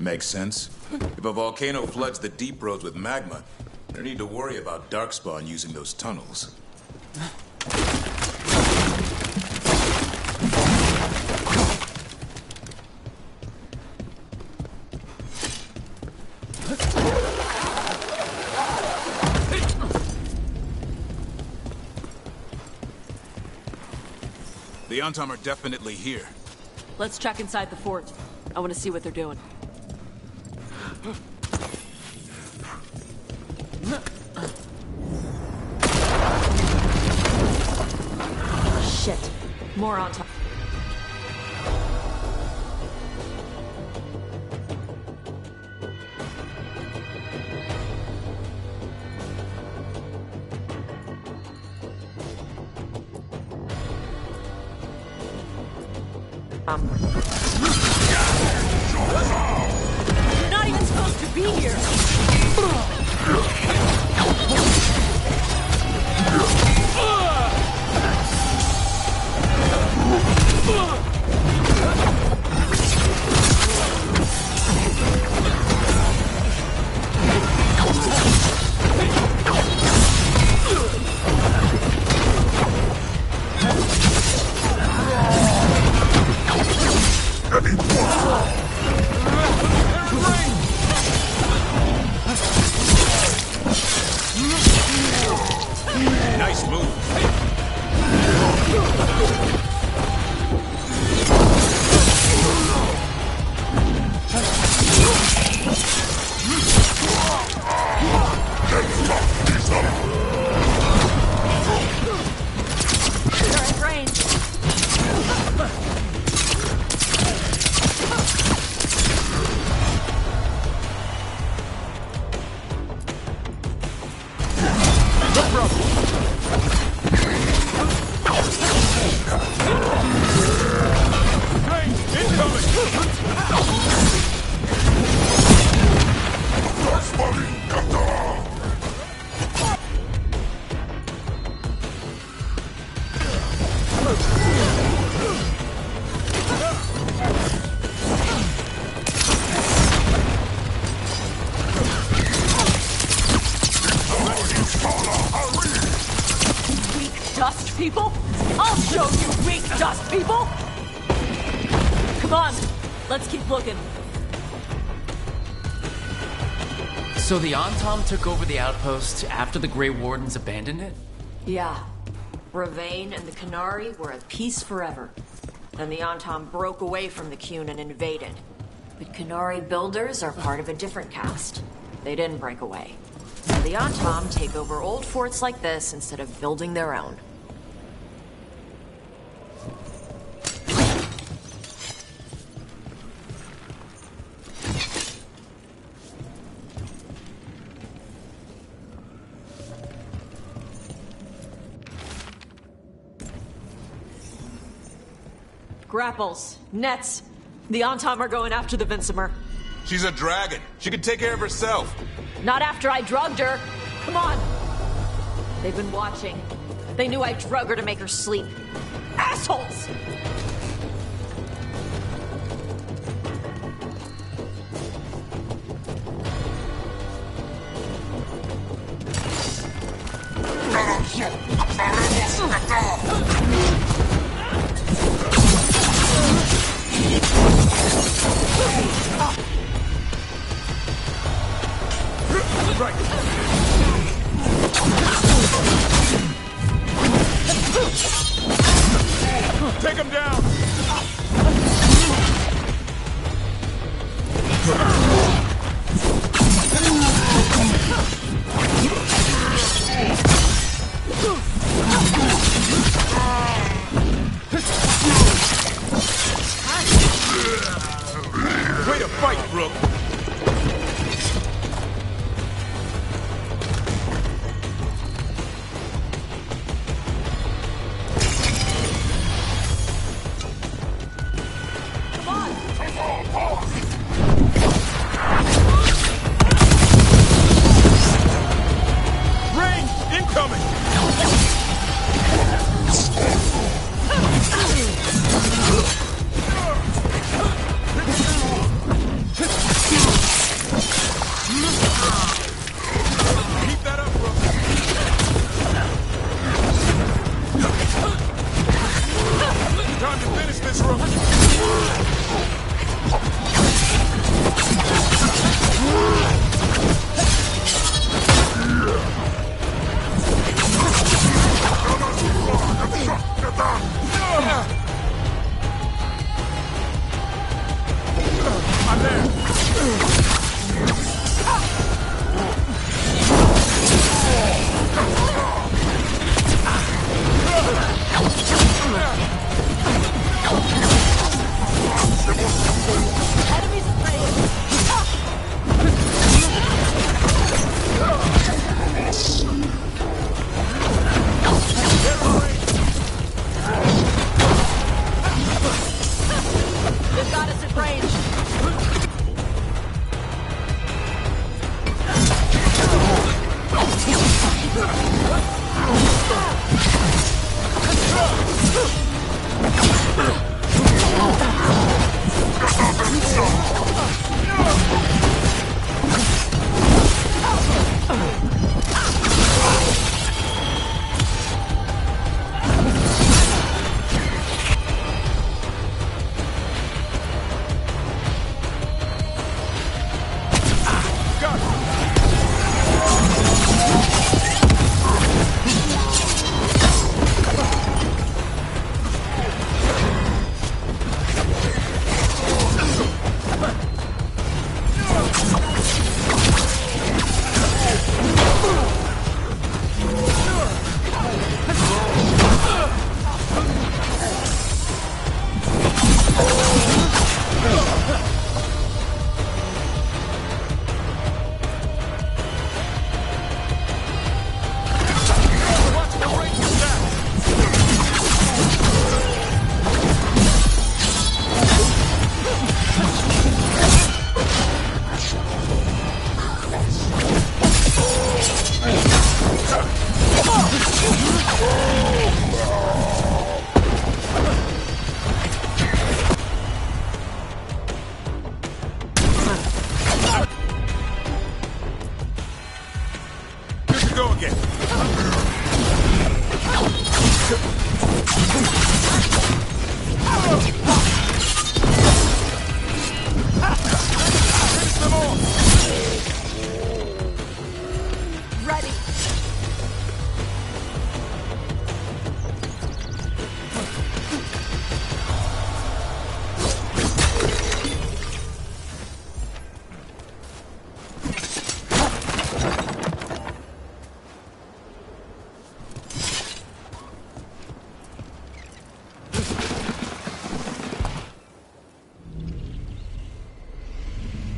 Makes sense. If a volcano floods the deep roads with magma, no need to worry about Darkspawn using those tunnels. The Antom are definitely here. Let's check inside the fort. I want to see what they're doing. Shit. More on top. You're not even supposed to be here! Nice move. Dust people? I'll show you weak dust people! Come on, let's keep looking. So the Antom took over the outpost after the Grey Wardens abandoned it? Yeah. Ravane and the Qunari were at peace forever. Then the Antom broke away from the Qun and invaded. But Qunari builders are part of a different caste. They didn't break away. So the Antom take over old forts like this instead of building their own. Grapples, nets. The Antom are going after the Vinsimer. She's a dragon. She can take care of herself. Not after I drugged her. Come on. They've been watching. They knew I drug her to make her sleep. Assholes! Take him down! Way to fight, Brooke!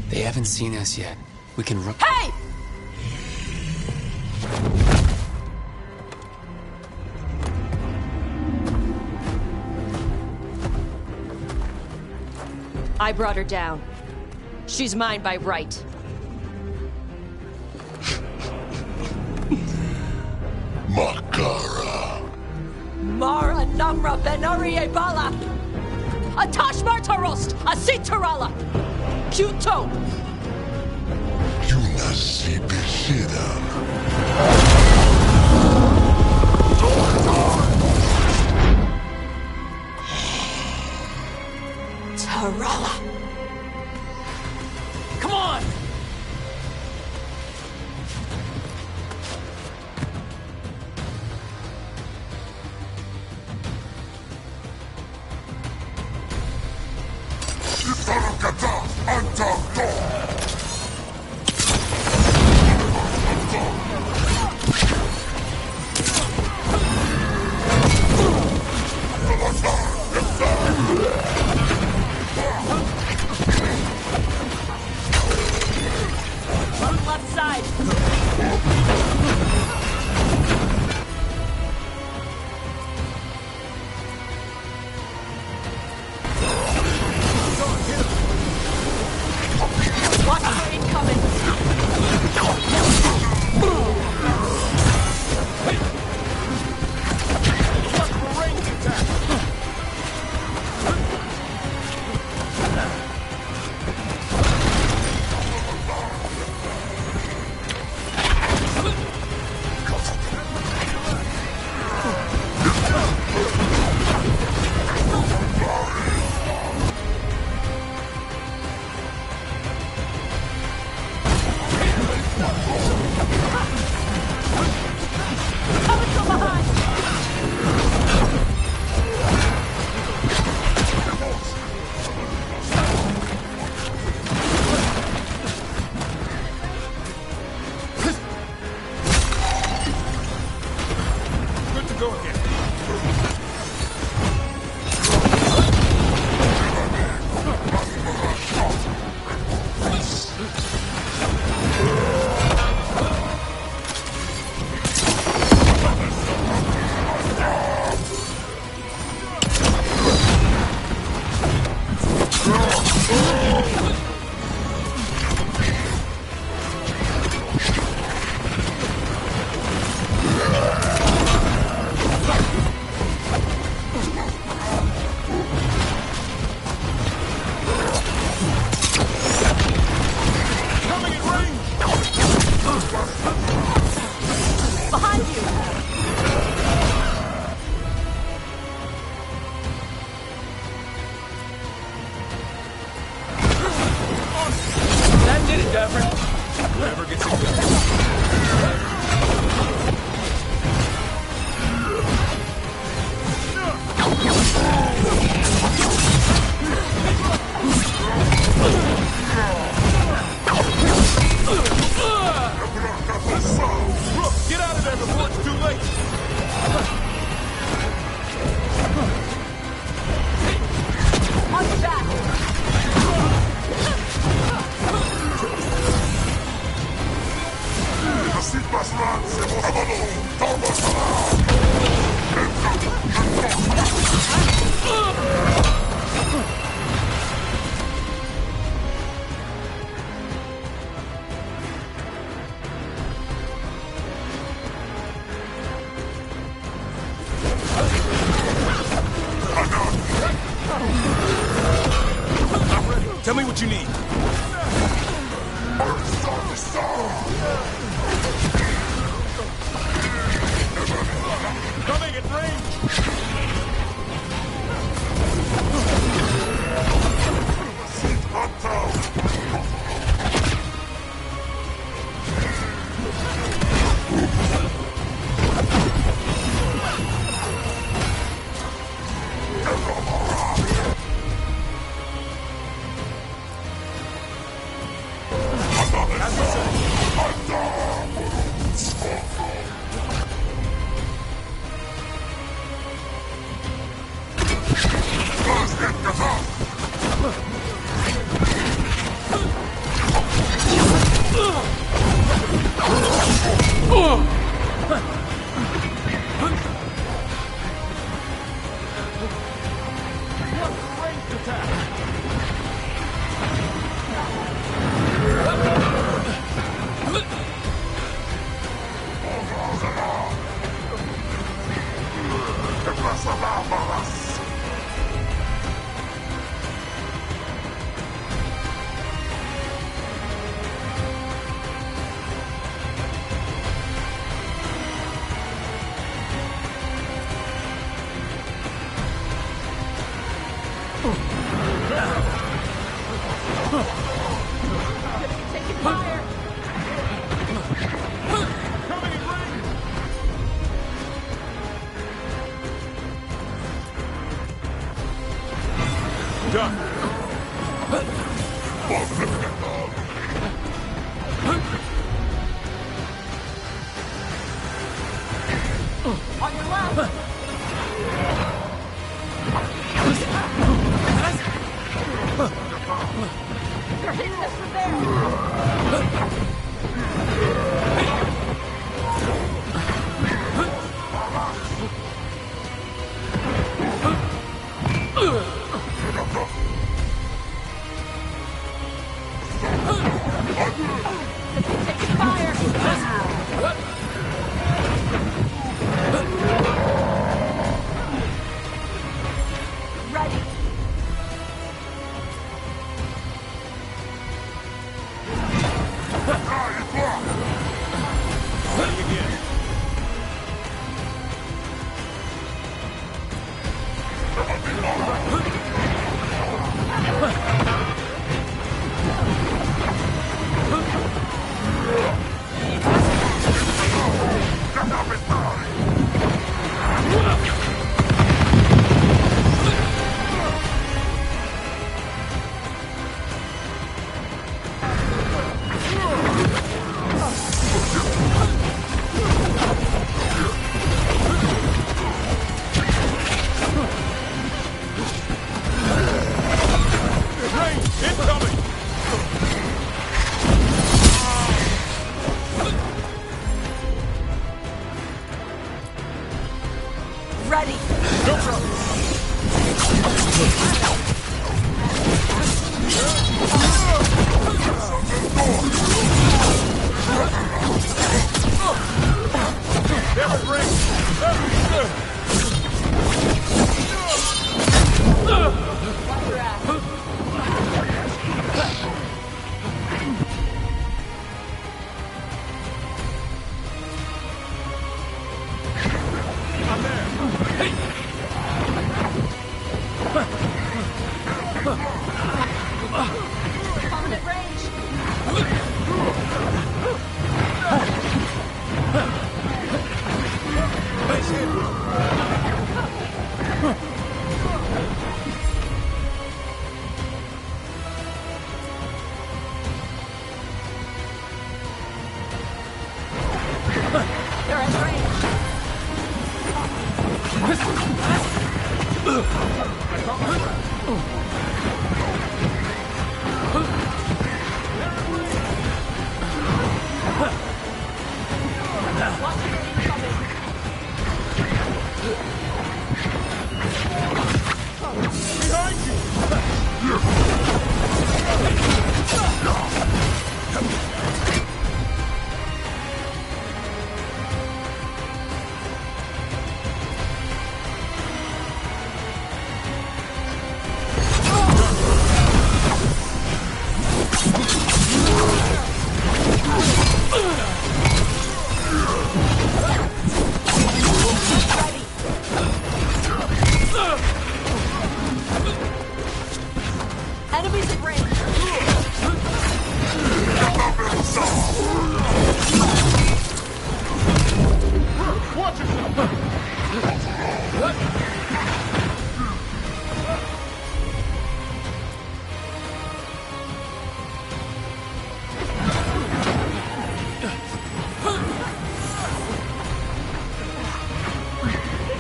They haven't seen us yet. We can run. Hey! I brought her down. She's mine by right. Makara. Mara Namra Benari Ebala! Atash Martarost! Asitarala! Kyuto! Yunasi Bishida. Tarala! Come on! Left side! Watch for incoming! Watch for range attack! Tell me what you need. Coming at range! Enemies at range. Watch yourself!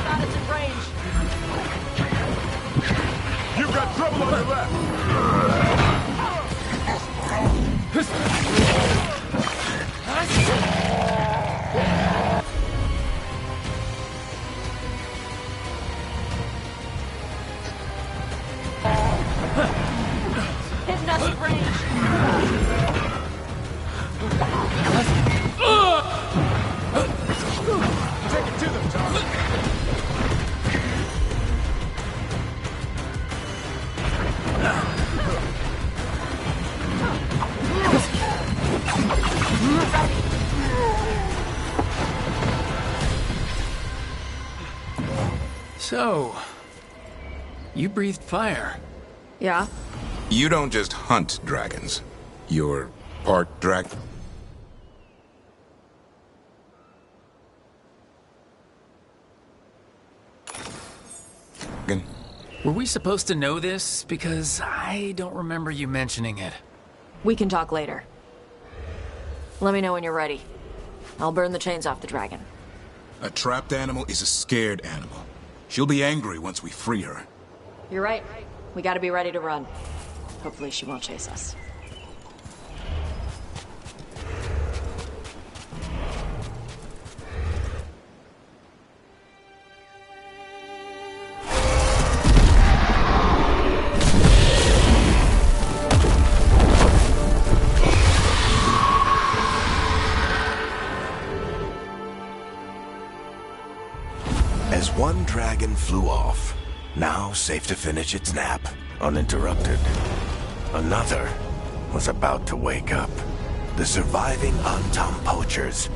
Got us at range. You've got trouble on your left! Hitting us at range. Take it to them, Tom. So, you breathed fire. Yeah? You don't just hunt dragons. You're part dragon. Were we supposed to know this? Because I don't remember you mentioning it. We can talk later. Let me know when you're ready. I'll burn the chains off the dragon. A trapped animal is a scared animal. She'll be angry once we free her. You're right. We gotta be ready to run. Hopefully she won't chase us. As one dragon flew off, now safe to finish its nap, uninterrupted, another was about to wake up. The surviving Antam poachers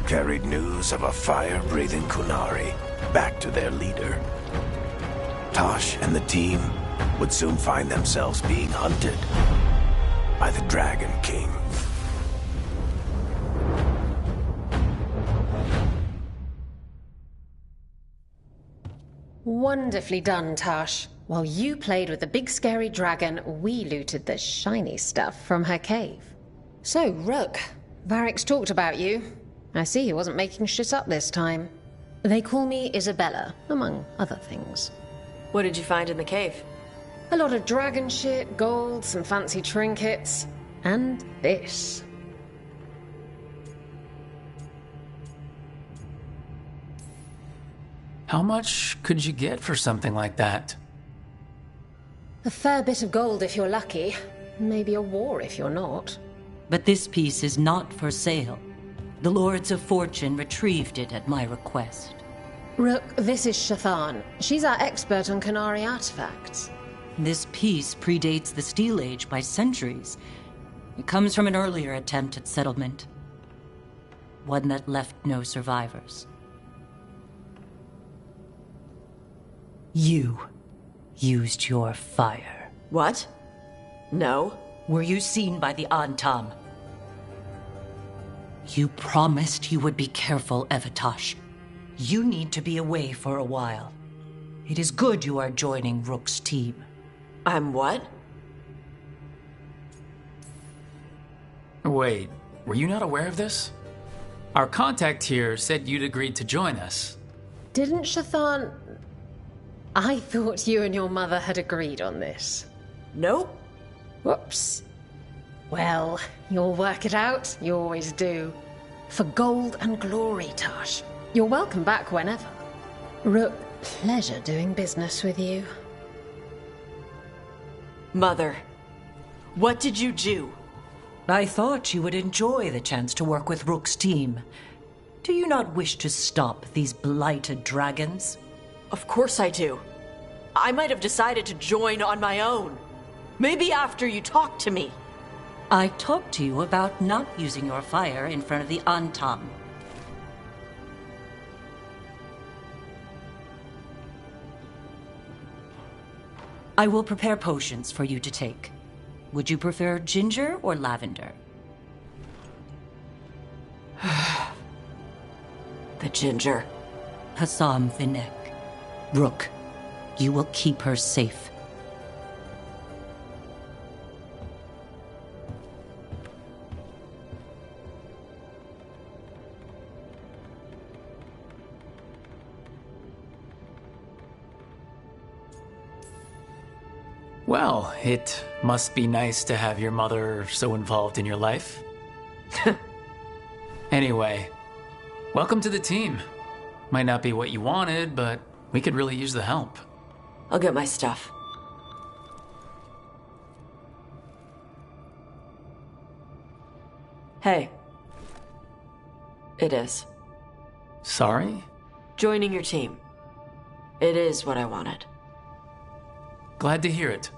carried news of a fire-breathing Kunari back to their leader. Tosh and the team would soon find themselves being hunted by the Dragon King. Wonderfully done, Tash. While you played with the big scary dragon, we looted the shiny stuff from her cave. So, Rook, Varric's talked about you. I see he wasn't making shit up this time. They call me Isabella, among other things. What did you find in the cave? A lot of dragon shit, gold, some fancy trinkets, and this. How much could you get for something like that? A fair bit of gold if you're lucky. Maybe a war if you're not. But this piece is not for sale. The Lords of Fortune retrieved it at my request. Rook, this is Shathan. She's our expert on Kunari artifacts. This piece predates the Steel Age by centuries. It comes from an earlier attempt at settlement. One that left no survivors. You used your fire. What? No. Were you seen by the Antam? You promised you would be careful, Evatosh. You need to be away for a while. It is good you are joining Rook's team. I'm what? Wait, were you not aware of this? Our contact here said you'd agreed to join us. Didn't Shathan... I thought you and your mother had agreed on this. Nope. Whoops. Well, you'll work it out. You always do. For gold and glory, Tash. You're welcome back whenever. Rook, pleasure doing business with you. Mother, what did you do? I thought you would enjoy the chance to work with Rook's team. Do you not wish to stop these blighted dragons? Of course I do. I might have decided to join on my own. Maybe after you talked to me. I talked to you about not using your fire in front of the Antam. I will prepare potions for you to take. Would you prefer ginger or lavender? The ginger. Hassam Vinek. Rook, you will keep her safe. Well, it must be nice to have your mother so involved in your life. Anyway, welcome to the team. Might not be what you wanted, but we could really use the help. I'll get my stuff. Hey. It is. Sorry? Joining your team. It is what I wanted. Glad to hear it.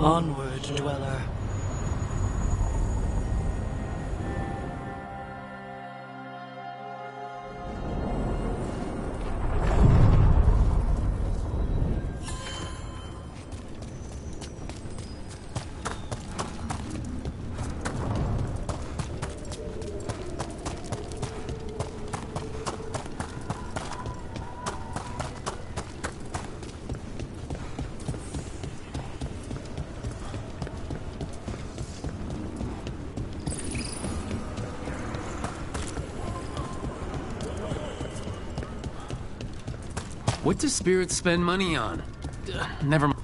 Onward, dweller. What do spirits spend money on? Never mind.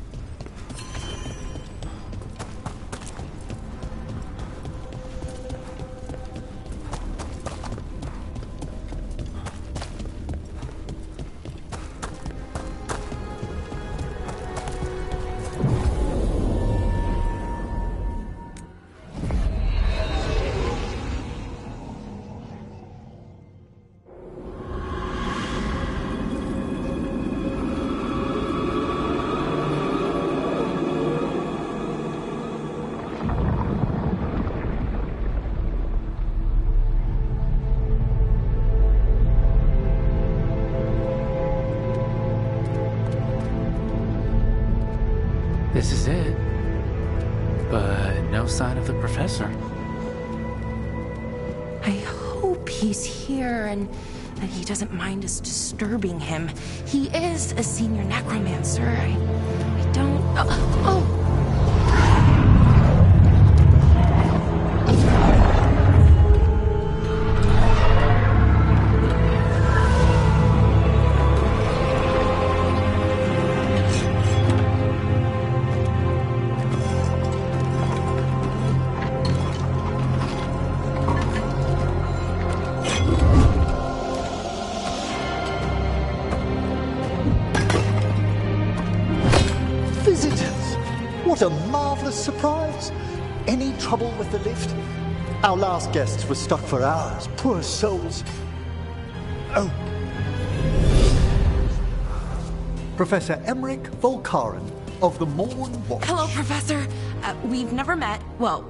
This is it. But no sign of the professor. I hope he's here and that he doesn't mind us disturbing him. He is a senior necromancer. I don't... Oh! What a marvelous surprise. Any trouble with the lift? Our last guests were stuck for hours. Poor souls. Oh. Professor Emmerich Volkaren of the Morn Watch. Hello, Professor. We've never met. Well,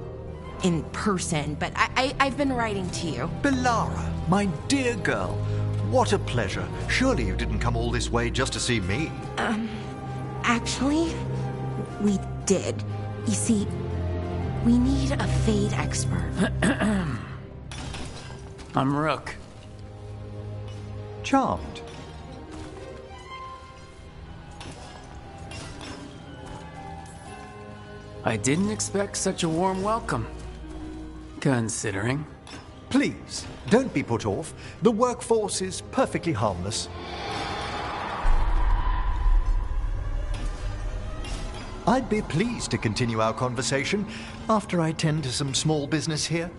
in person, but I've been writing to you. Belara, my dear girl. What a pleasure. Surely you didn't come all this way just to see me. Actually, we did. You see, we need a Fade expert. I'm Rook. Charmed. I didn't expect such a warm welcome. Considering. Please, don't be put off. The workforce is perfectly harmless. I'd be pleased to continue our conversation after I tend to some small business here.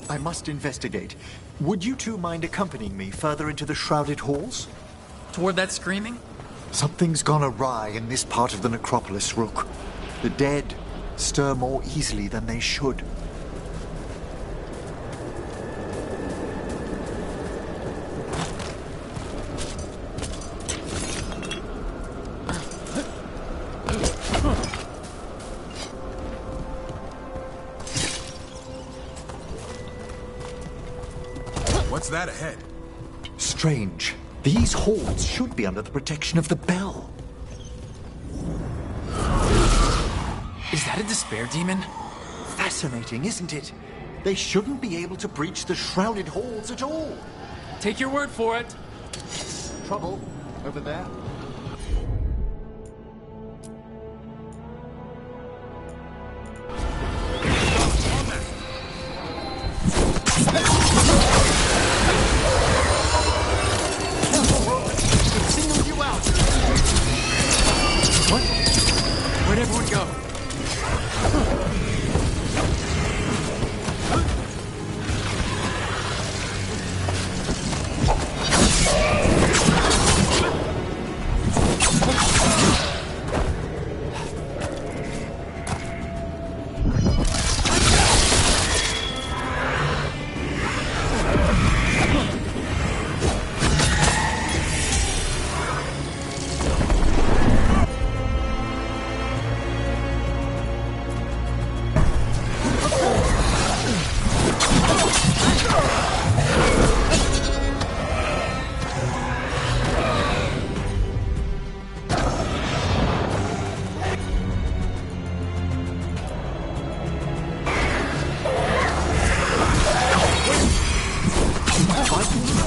I must investigate. Would you two mind accompanying me further into the shrouded halls? Toward that screaming? Something's gone awry in this part of the necropolis, Rook. The dead stir more easily than they should. What's that ahead? Strange. These halls should be under the protection of the bell. Is that a despair demon? Fascinating, isn't it? They shouldn't be able to breach the shrouded halls at all. Take your word for it. Trouble over there. Where'd everyone go?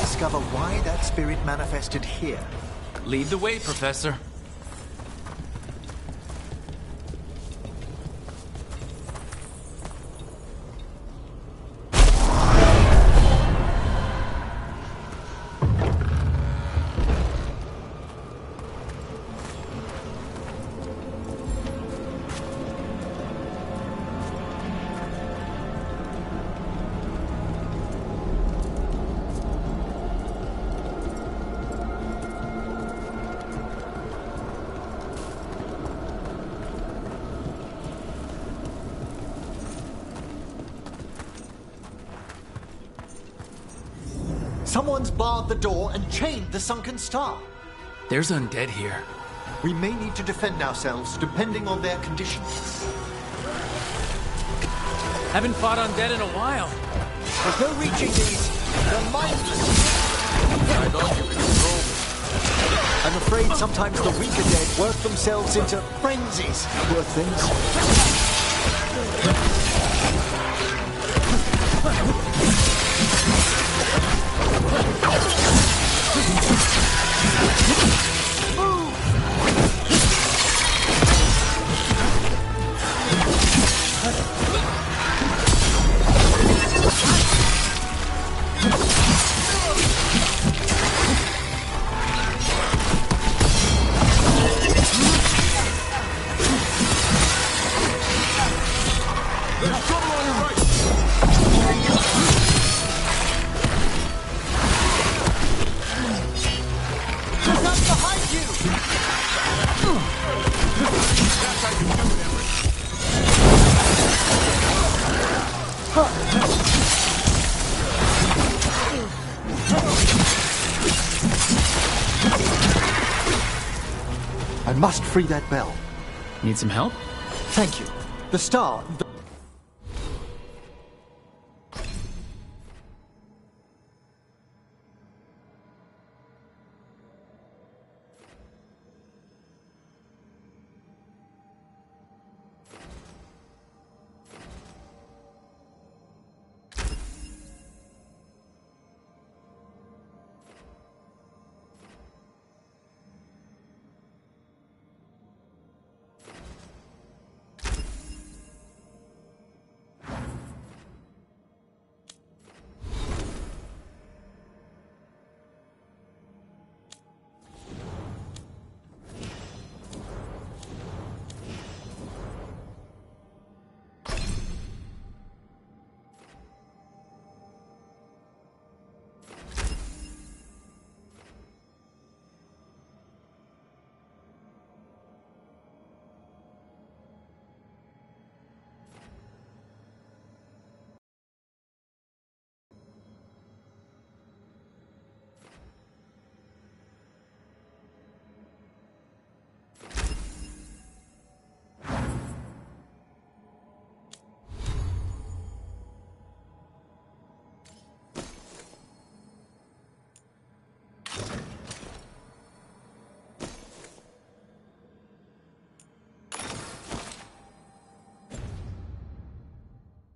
Discover why that spirit manifested here. Lead the way, Professor. Someone's barred the door and chained the sunken star. There's undead here. We may need to defend ourselves, depending on their condition. Haven't fought undead in a while. There's no reaching these. They're mindless. I thought you could control them. I'm afraid sometimes the weaker dead work themselves into frenzies. Poor things. I must free that bell. Need some help? Thank you. The star...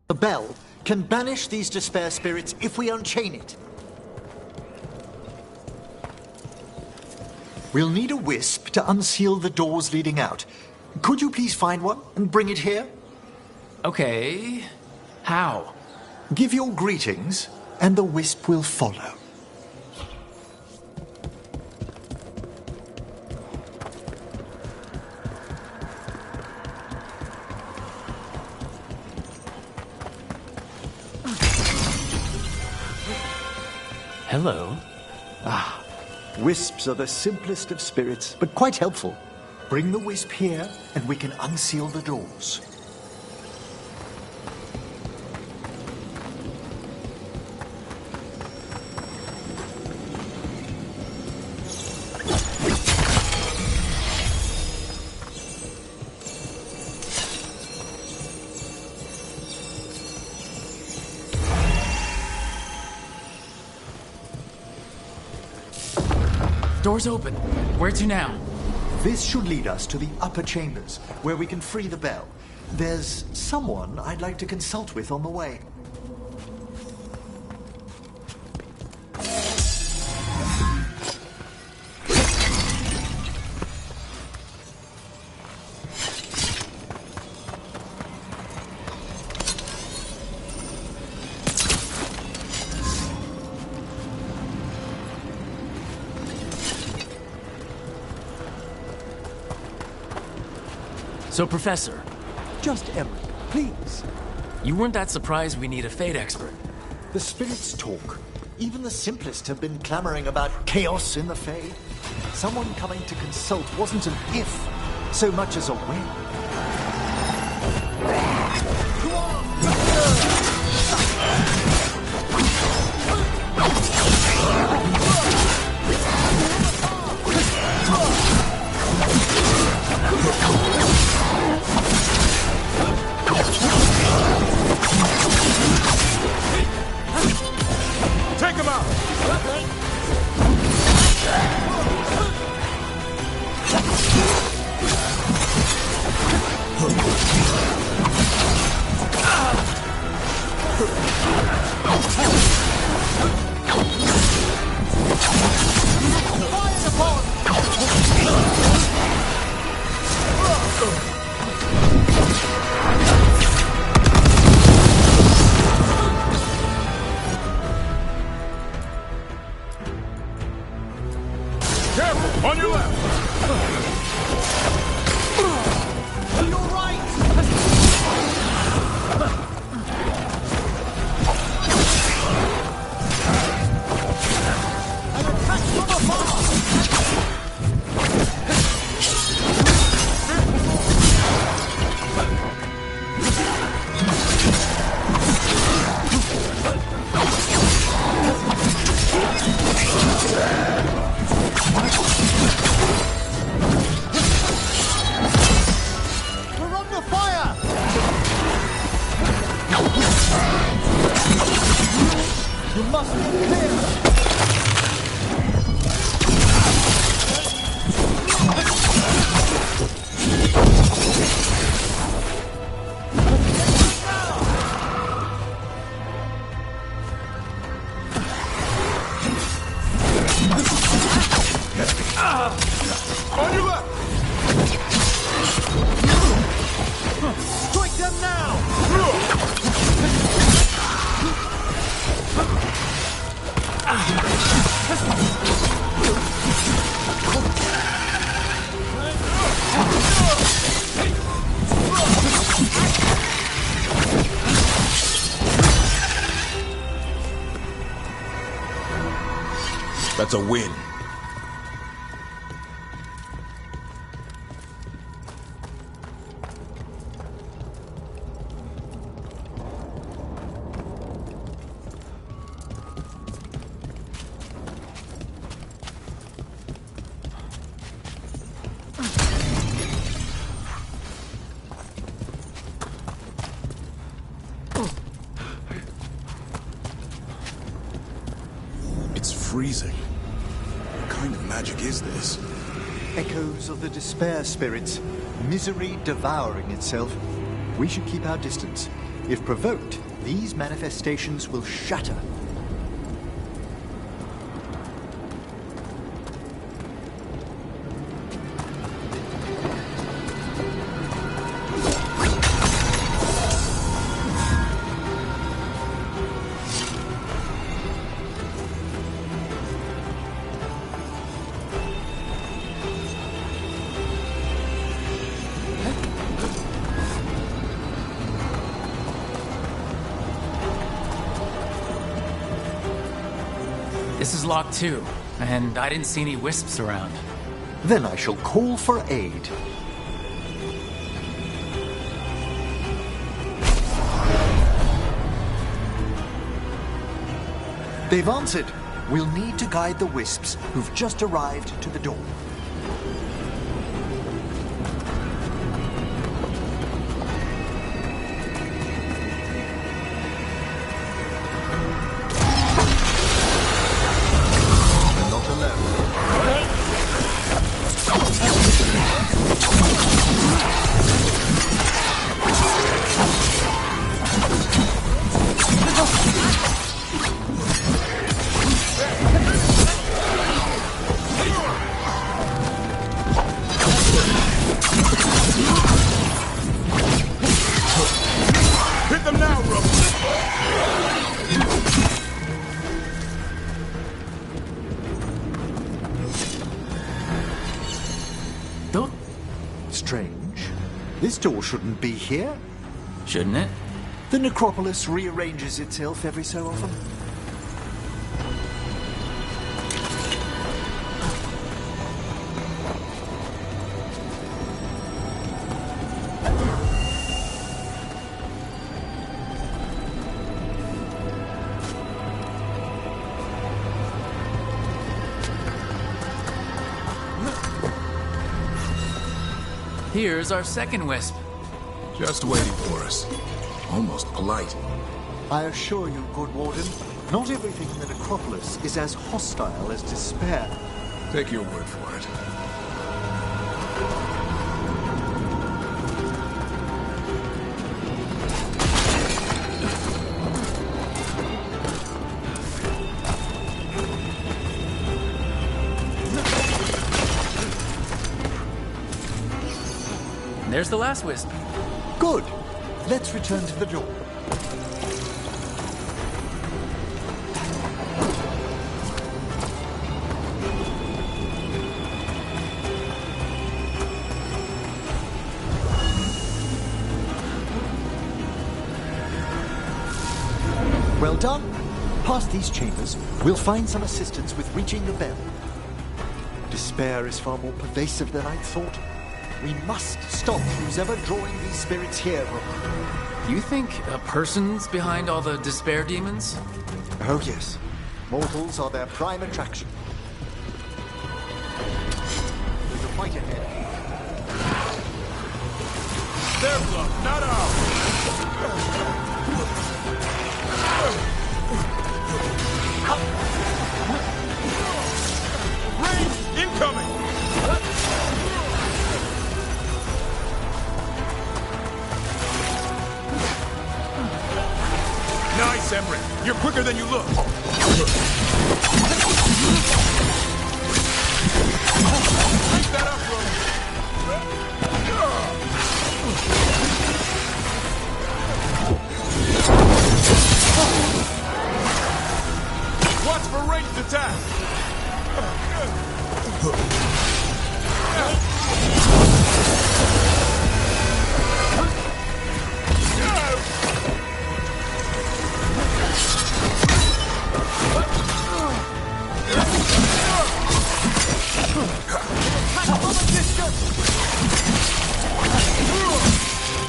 The bell can banish these despair spirits if we unchain it. We'll need a wisp to unseal the doors leading out. Could you please find one and bring it here? Okay. How? Give your greetings, and the wisp will follow. Hello. Ah, wisps are the simplest of spirits, but quite helpful. Bring the wisp here, and we can unseal the doors. Door's open. Where to now? This should lead us to the upper chambers, where we can free the bell. There's someone I'd like to consult with on the way. So, Professor. Just Emily, please. You weren't that surprised we need a fate expert. The spirits talk. Even the simplest have been clamoring about chaos in the Fade. Someone coming to consult wasn't an if, so much as a when. Take him out! Careful! On your left! On your right! An attack from afar! On your left! Strike them now! That's a win. It's freezing. What kind of magic is this? Echoes of the despair spirits, misery devouring itself. We should keep our distance. If provoked, these manifestations will shatter. This is locked too, and I didn't see any wisps around. Then I shall call for aid. They've answered. We'll need to guide the wisps who've just arrived to the door. Hit them now, Rook! Strange. This door shouldn't be here. Shouldn't it? The necropolis rearranges itself every so often. Here's our second wisp. Just waiting for us. Almost polite. I assure you, good warden, not everything in the necropolis is as hostile as despair. Take your word for it. There's the last wisp. Good. Let's return to the door. Well done. Past these chambers, we'll find some assistance with reaching the bell. Despair is far more pervasive than I'd thought. We must stop who's ever drawing these spirits here, Rook. You think a person's behind all the despair demons? Oh, yes. Mortals are their prime attraction. There's a fight ahead. Their bluff, not ours! Range incoming! Nice, Emmerich. You're quicker than you look.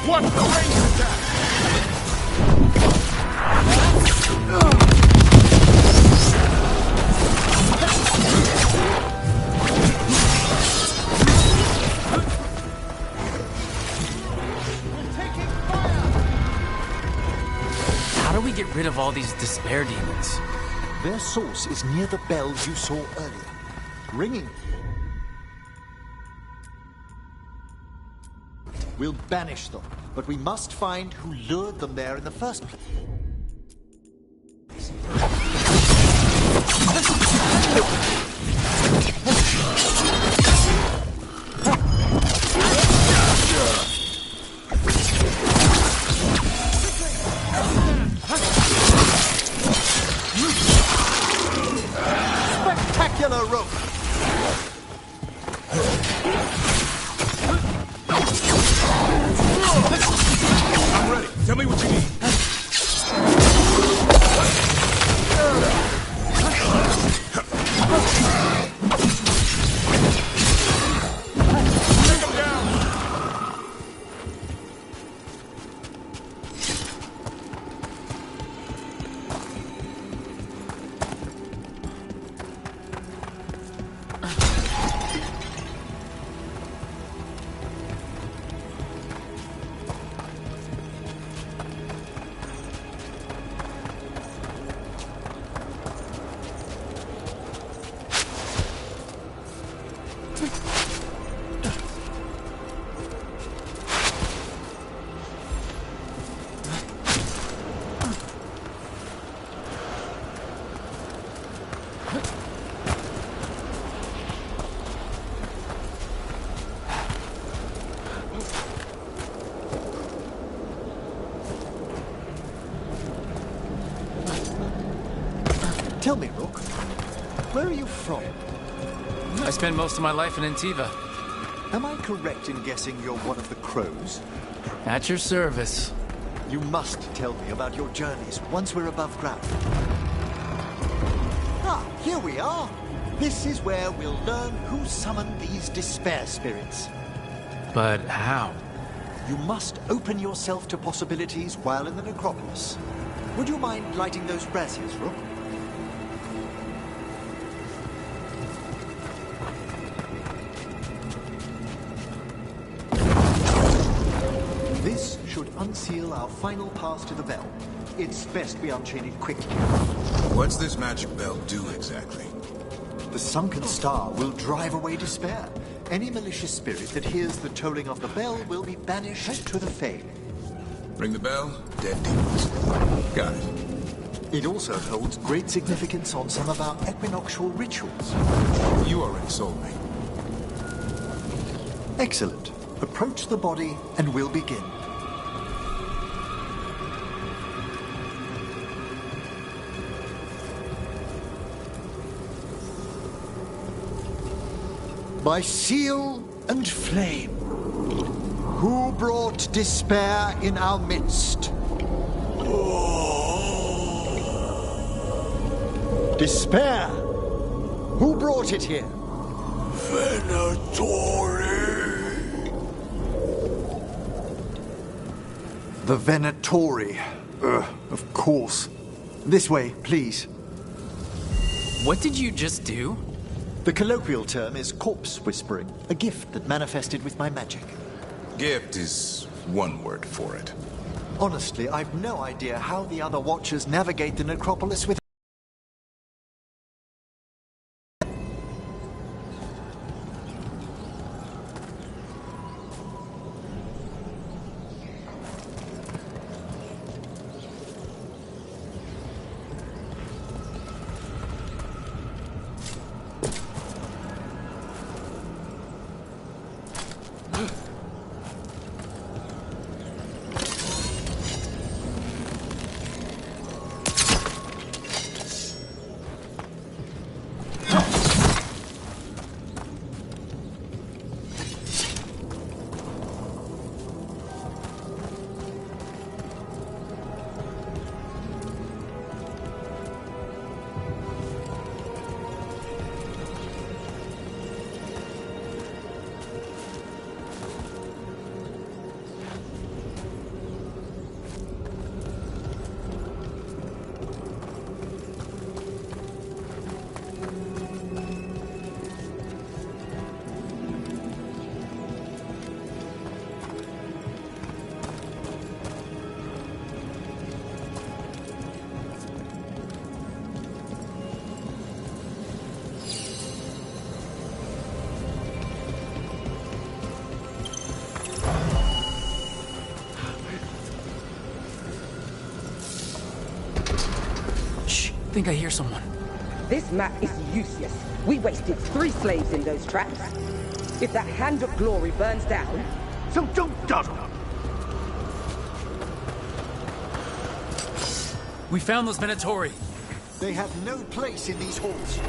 What's the range attack? How do we get rid of all these despair demons? Their source is near the bell you saw earlier. Ringing. We'll banish them, but we must find who lured them there in the first place. Spectacular rope! I'm ready. Tell me what you need. Take him down! Tell me, Rook, where are you from? I spent most of my life in Antiva. Am I correct in guessing you're one of the crows? At your service. You must tell me about your journeys once we're above ground. Ah, here we are. This is where we'll learn who summoned these despair spirits. But how? You must open yourself to possibilities while in the necropolis. Would you mind lighting those braziers, Rook? This should unseal our final pass to the bell. It's best we unchain it quickly. What's this magic bell do exactly? The sunken star will drive away despair. Any malicious spirit that hears the tolling of the bell will be banished to the Fade. Ring the bell, dead demons. Got it. It also holds great significance on some of our equinoctial rituals. You already sold me. Excellent. Approach the body and we'll begin. By seal and flame, who brought despair in our midst? Despair! Who brought it here? Venatori. The Venatori. Of course. This way, please. What did you just do? The colloquial term is corpse whispering, a gift that manifested with my magic. Gift is one word for it. Honestly, I've no idea how the other Watchers navigate the necropolis with... think I hear someone. This map is useless. We wasted 3 slaves in those traps. If that Hand of Glory burns down... So don't dawdle. We found those Venatori. They have no place in these halls.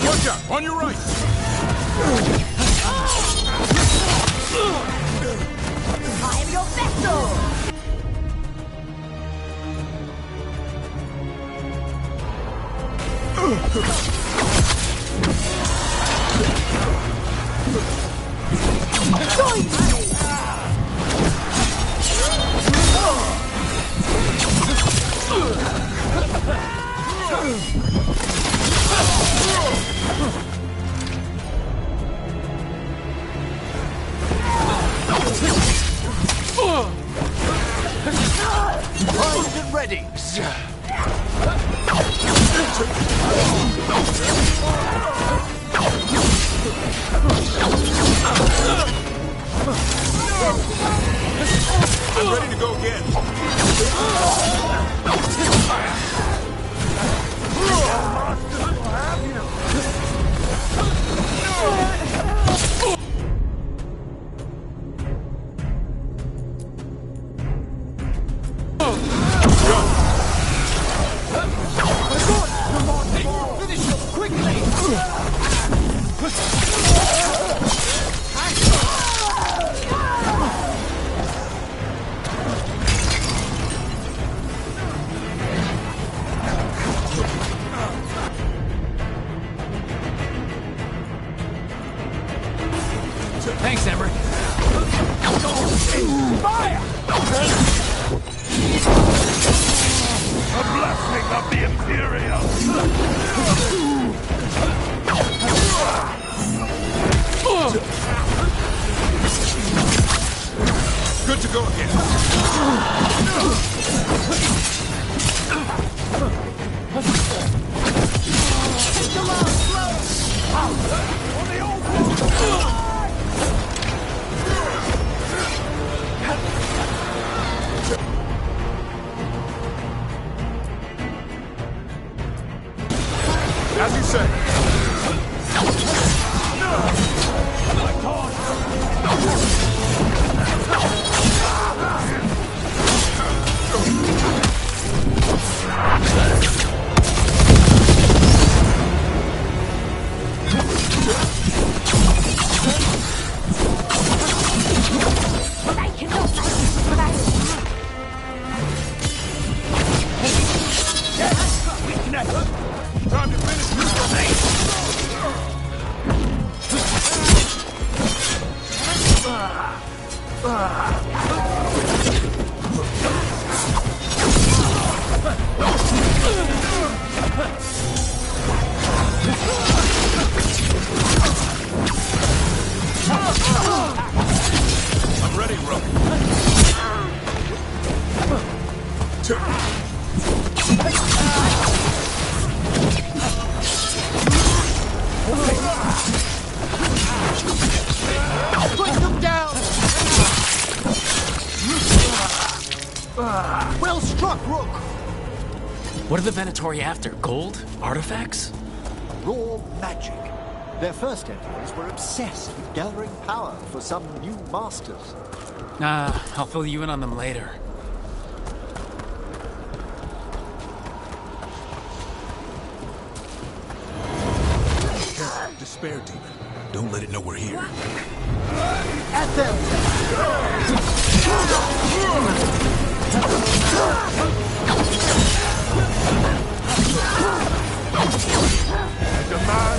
Watch out! On your right! I am your vessel! Primed and ready. I'm ready to go again. Thanks, Ember. Fire! A blessing of the Imperium! Good to go again. As you say. Time to finish I'm ready, Rook. Put them down! Well struck, Rook! What are the Venatori after? Gold? Artifacts? Raw magic. Their first enemies were obsessed with gathering power for some new masters. I'll fill you in on them later. Despair demon. Don't let it know we're here. At them! I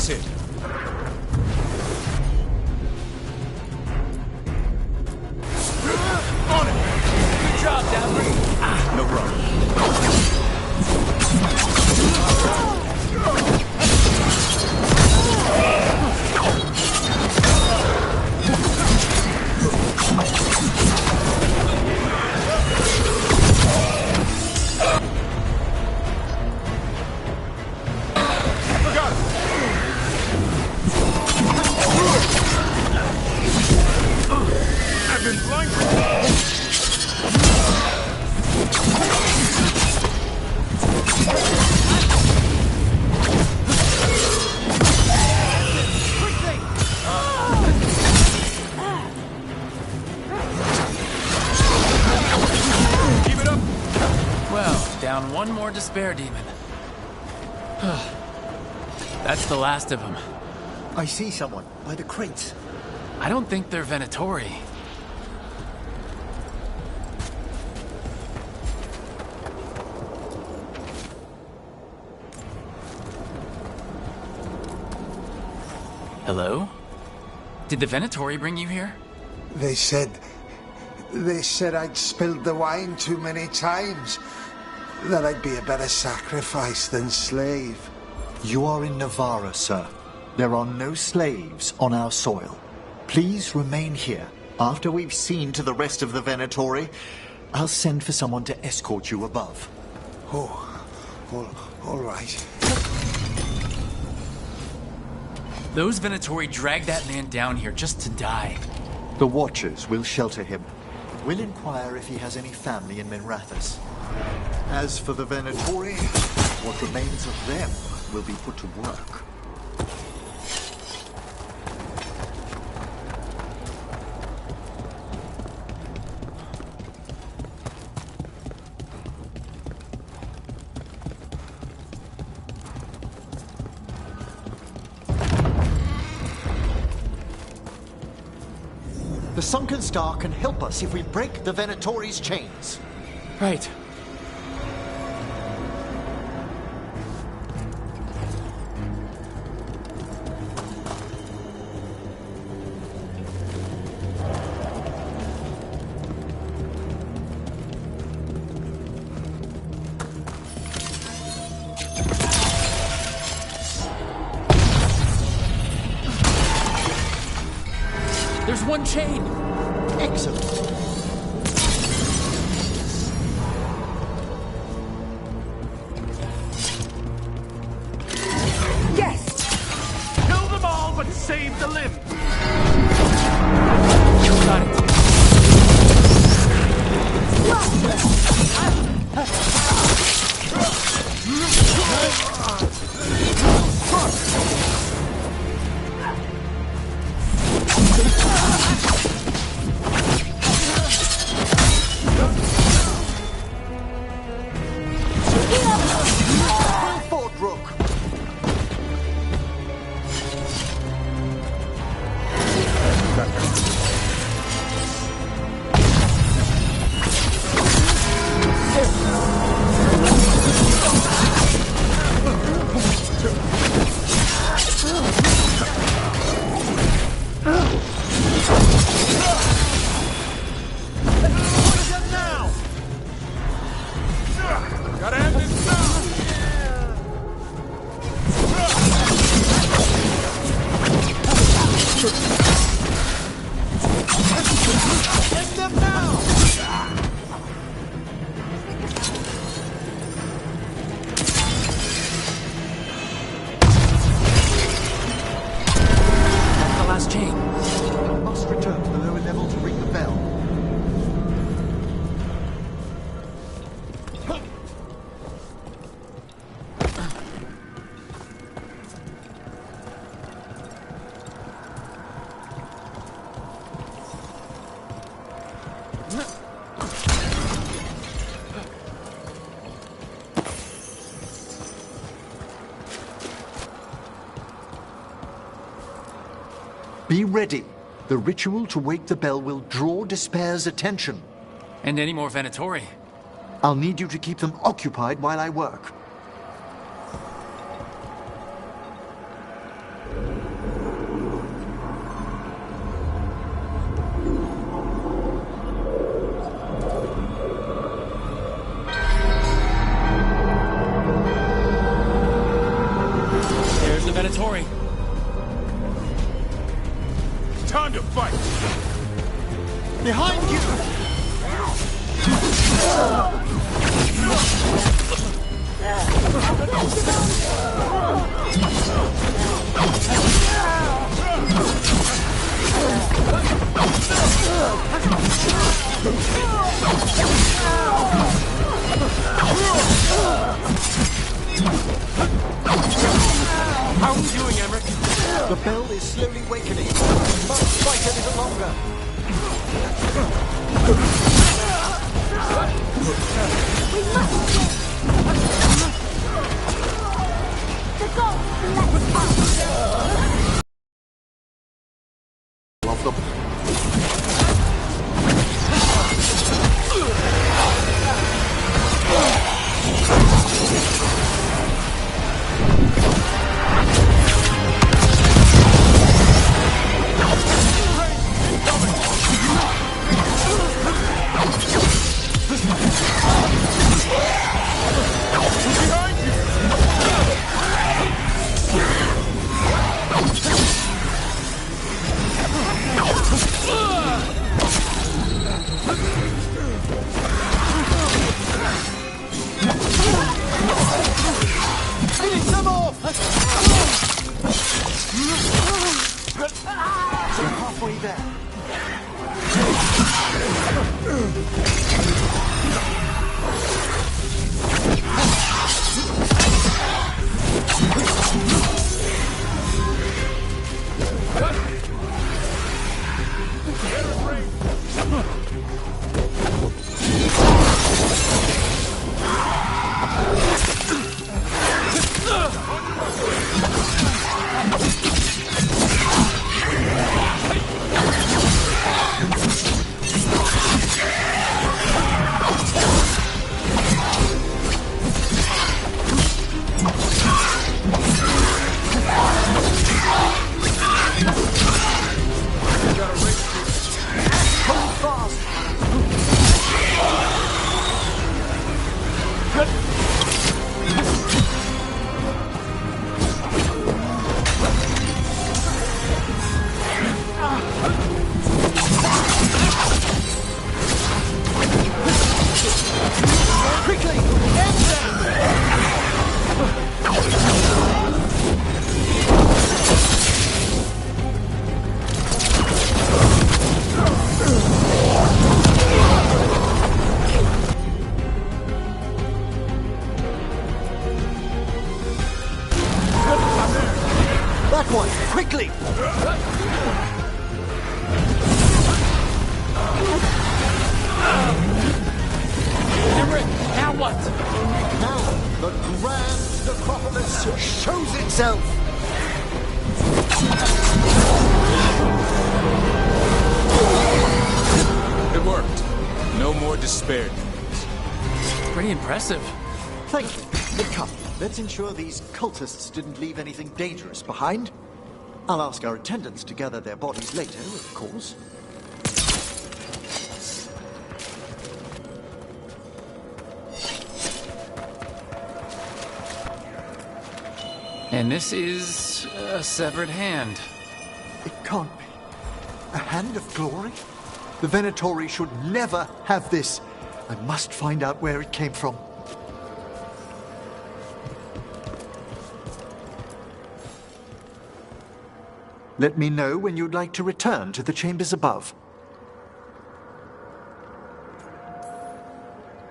That's it. On it! Good job, Dapper. No problem. I've been blinded. Keep it up. Well, down one more despair demon. That's the last of them. I see someone by the crates. I don't think they're Venatori. Hello? Did the Venatori bring you here? They said I'd spilled the wine too many times. That I'd be a better sacrifice than slave. You are in Navarra, sir. There are no slaves on our soil. Please remain here. After we've seen to the rest of the Venatori, I'll send for someone to escort you above. Oh, all right. Those Venatori dragged that man down here just to die. The Watchers will shelter him. We'll inquire if he has any family in Minrathous. As for the Venatori, what remains of them will be put to work. The Sunken Star can help us if we break the Venatori's chains. Right. There's one chain! Excellent. Yes! Kill them all, but save the limb! Got it. Be ready. The ritual to wake the bell will draw Despair's attention. And any more Venatori? I'll need you to keep them occupied while I work. Venatori! Time to fight! Behind you! How are we doing, Emmerich? The bell is slowly wakening. We must fight a little longer. We must win! The gods bless us! Of them. Finish them off! We're halfway there. That one! Quickly! Now what? Now, the grand necropolis shows itself! It worked. No more despair. Pretty impressive. Thank you. But come, let's ensure these cultists didn't leave anything dangerous behind. I'll ask our attendants to gather their bodies later, of course. And this is a severed hand. It can't be. A hand of glory? The Venatori should never have this. I must find out where it came from. Let me know when you'd like to return to the chambers above.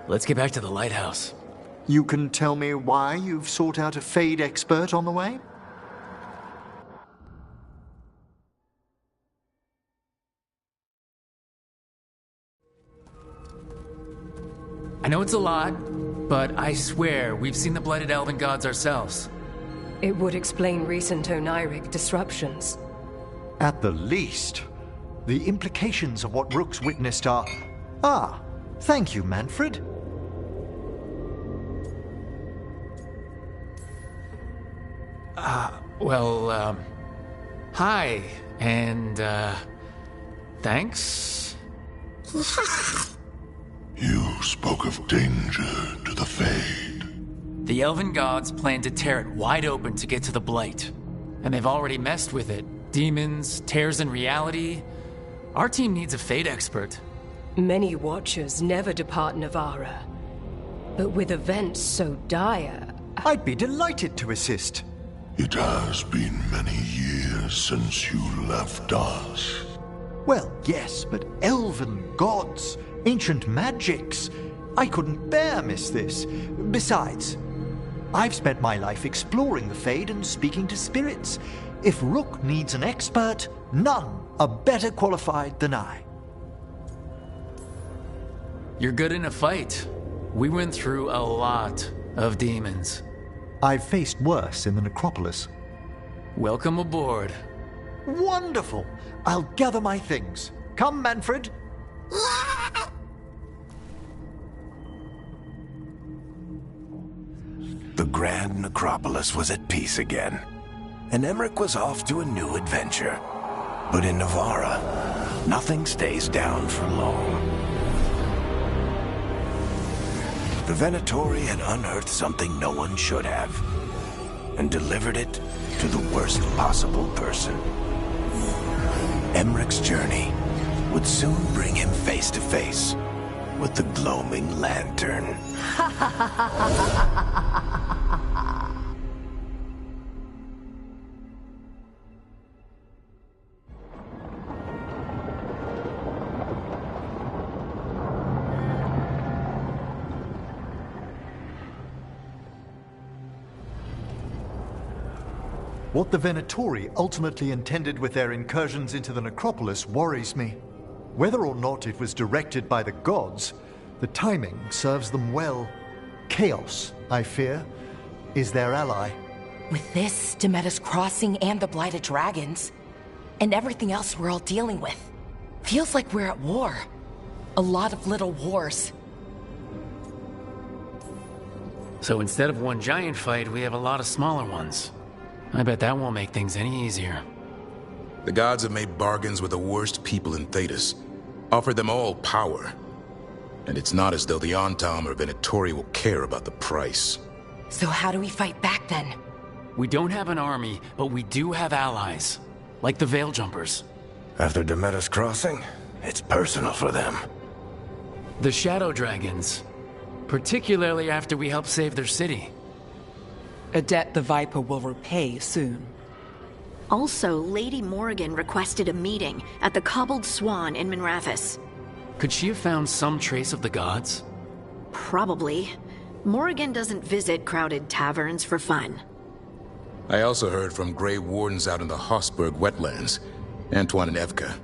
Let's get back to the lighthouse. You can tell me why you've sought out a Fade expert on the way? I know it's a lot, but I swear we've seen the Blighted Elven Gods ourselves. It would explain recent Oniric disruptions. At the least. The implications of what Rook's witnessed are... Ah, thank you, Manfred. Hi, and, thanks? You spoke of danger to the Fade. The Elven Gods plan to tear it wide open to get to the Blight. and they've already messed with it. Demons, tears in reality. Our team needs a fate expert. Many Watchers never depart Navara. But with events so dire... I'd be delighted to assist. It has been many years since you left us. Well, yes, but elven gods, ancient magics. I couldn't bear miss this. Besides, I've spent my life exploring the Fade and speaking to spirits. If Rook needs an expert, none are better qualified than I. You're good in a fight. We went through a lot of demons. I've faced worse in the necropolis. Welcome aboard. Wonderful! I'll gather my things. Come, Manfred. The grand necropolis was at peace again, and Emmerich was off to a new adventure. But in Navara, nothing stays down for long. The Venatori had unearthed something no one should have, and delivered it to the worst possible person. Emmerich's journey would soon bring him face to face with the gloaming lantern. What the Venatori ultimately intended with their incursions into the necropolis worries me. Whether or not it was directed by the gods, the timing serves them well. Chaos, I fear, is their ally. With this, Demeter's Crossing and the Blighted Dragons, and everything else we're all dealing with, feels like we're at war. A lot of little wars. So instead of one giant fight, we have a lot of smaller ones. I bet that won't make things any easier. The gods have made bargains with the worst people in Thedas, offered them all power. And it's not as though the Antam or Venatori will care about the price. So how do we fight back then? We don't have an army, but we do have allies. Like the Veil Jumpers. After Demeter's Crossing, it's personal for them. The Shadow Dragons. Particularly after we helped save their city. A debt the Viper will repay soon. Also, Lady Morrigan requested a meeting at the Cobbled Swan in Minrathous. Could she have found some trace of the gods? Probably. Morrigan doesn't visit crowded taverns for fun. I also heard from Grey Wardens out in the Hossberg wetlands, Antoine and Evka.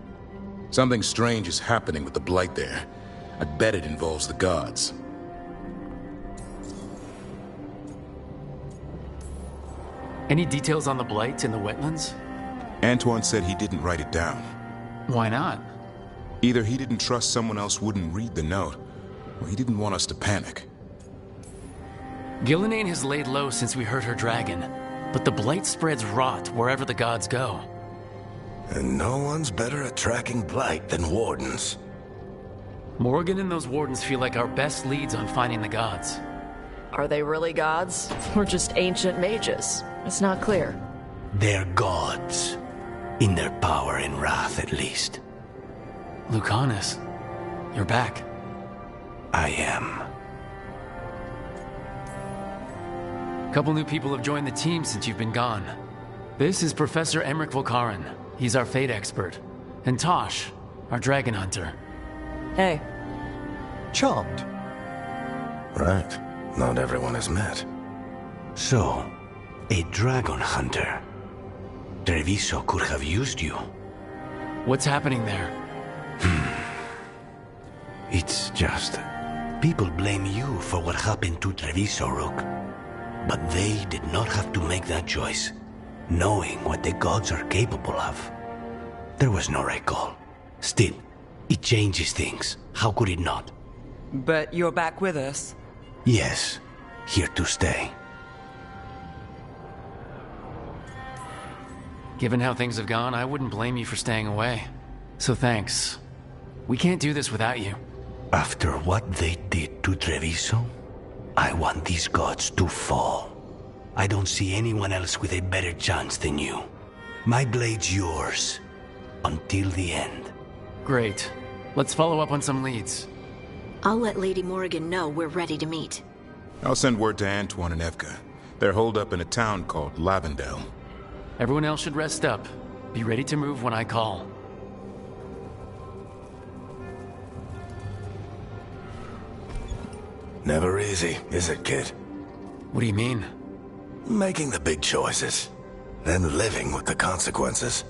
Something strange is happening with the Blight there. I bet it involves the gods. Any details on the Blight in the wetlands? Antoine said he didn't write it down. Why not? Either he didn't trust someone else wouldn't read the note, or he didn't want us to panic. Gillenane has laid low since we hurt her dragon, but the Blight spreads rot wherever the gods go. And no one's better at tracking Blight than Wardens. Morrigan and those Wardens feel like our best leads on finding the gods. Are they really gods? Or just ancient mages? It's not clear. They're gods. In their power and wrath, at least. Lucanus, you're back. I am. Couple new people have joined the team since you've been gone. This is Professor Emmerich Volkaren. He's our fate expert. And Tosh, our dragon hunter. Hey. Charmed. Right. Not everyone has met. So, a dragon hunter. Treviso could have used you. What's happening there? It's just... people blame you for what happened to Treviso, Rook. But they did not have to make that choice, knowing what the gods are capable of. There was no recall. Still, it changes things. How could it not? But you're back with us? Yes, here to stay. Given how things have gone, I wouldn't blame you for staying away. So thanks. We can't do this without you. After what they did to Treviso, I want these gods to fall. I don't see anyone else with a better chance than you. My blade's yours. Until the end. Great. Let's follow up on some leads. I'll let Lady Morrigan know we're ready to meet. I'll send word to Antoine and Evka. They're holed up in a town called Lavendel. Everyone else should rest up. Be ready to move when I call. Never easy, is it, kid? What do you mean? Making the big choices, then living with the consequences.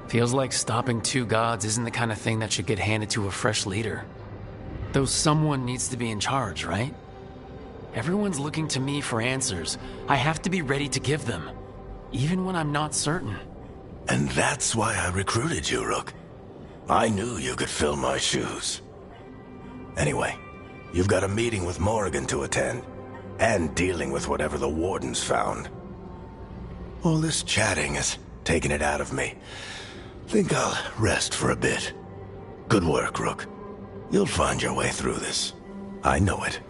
Feels like stopping two gods isn't the kind of thing that should get handed to a fresh leader. Though someone needs to be in charge, right? Everyone's looking to me for answers. I have to be ready to give them, even when I'm not certain. And that's why I recruited you, Rook. I knew you could fill my shoes. Anyway, you've got a meeting with Morrigan to attend, and dealing with whatever the Warden's found. All this chatting has taken it out of me. Think I'll rest for a bit. Good work, Rook. You'll find your way through this. I know it.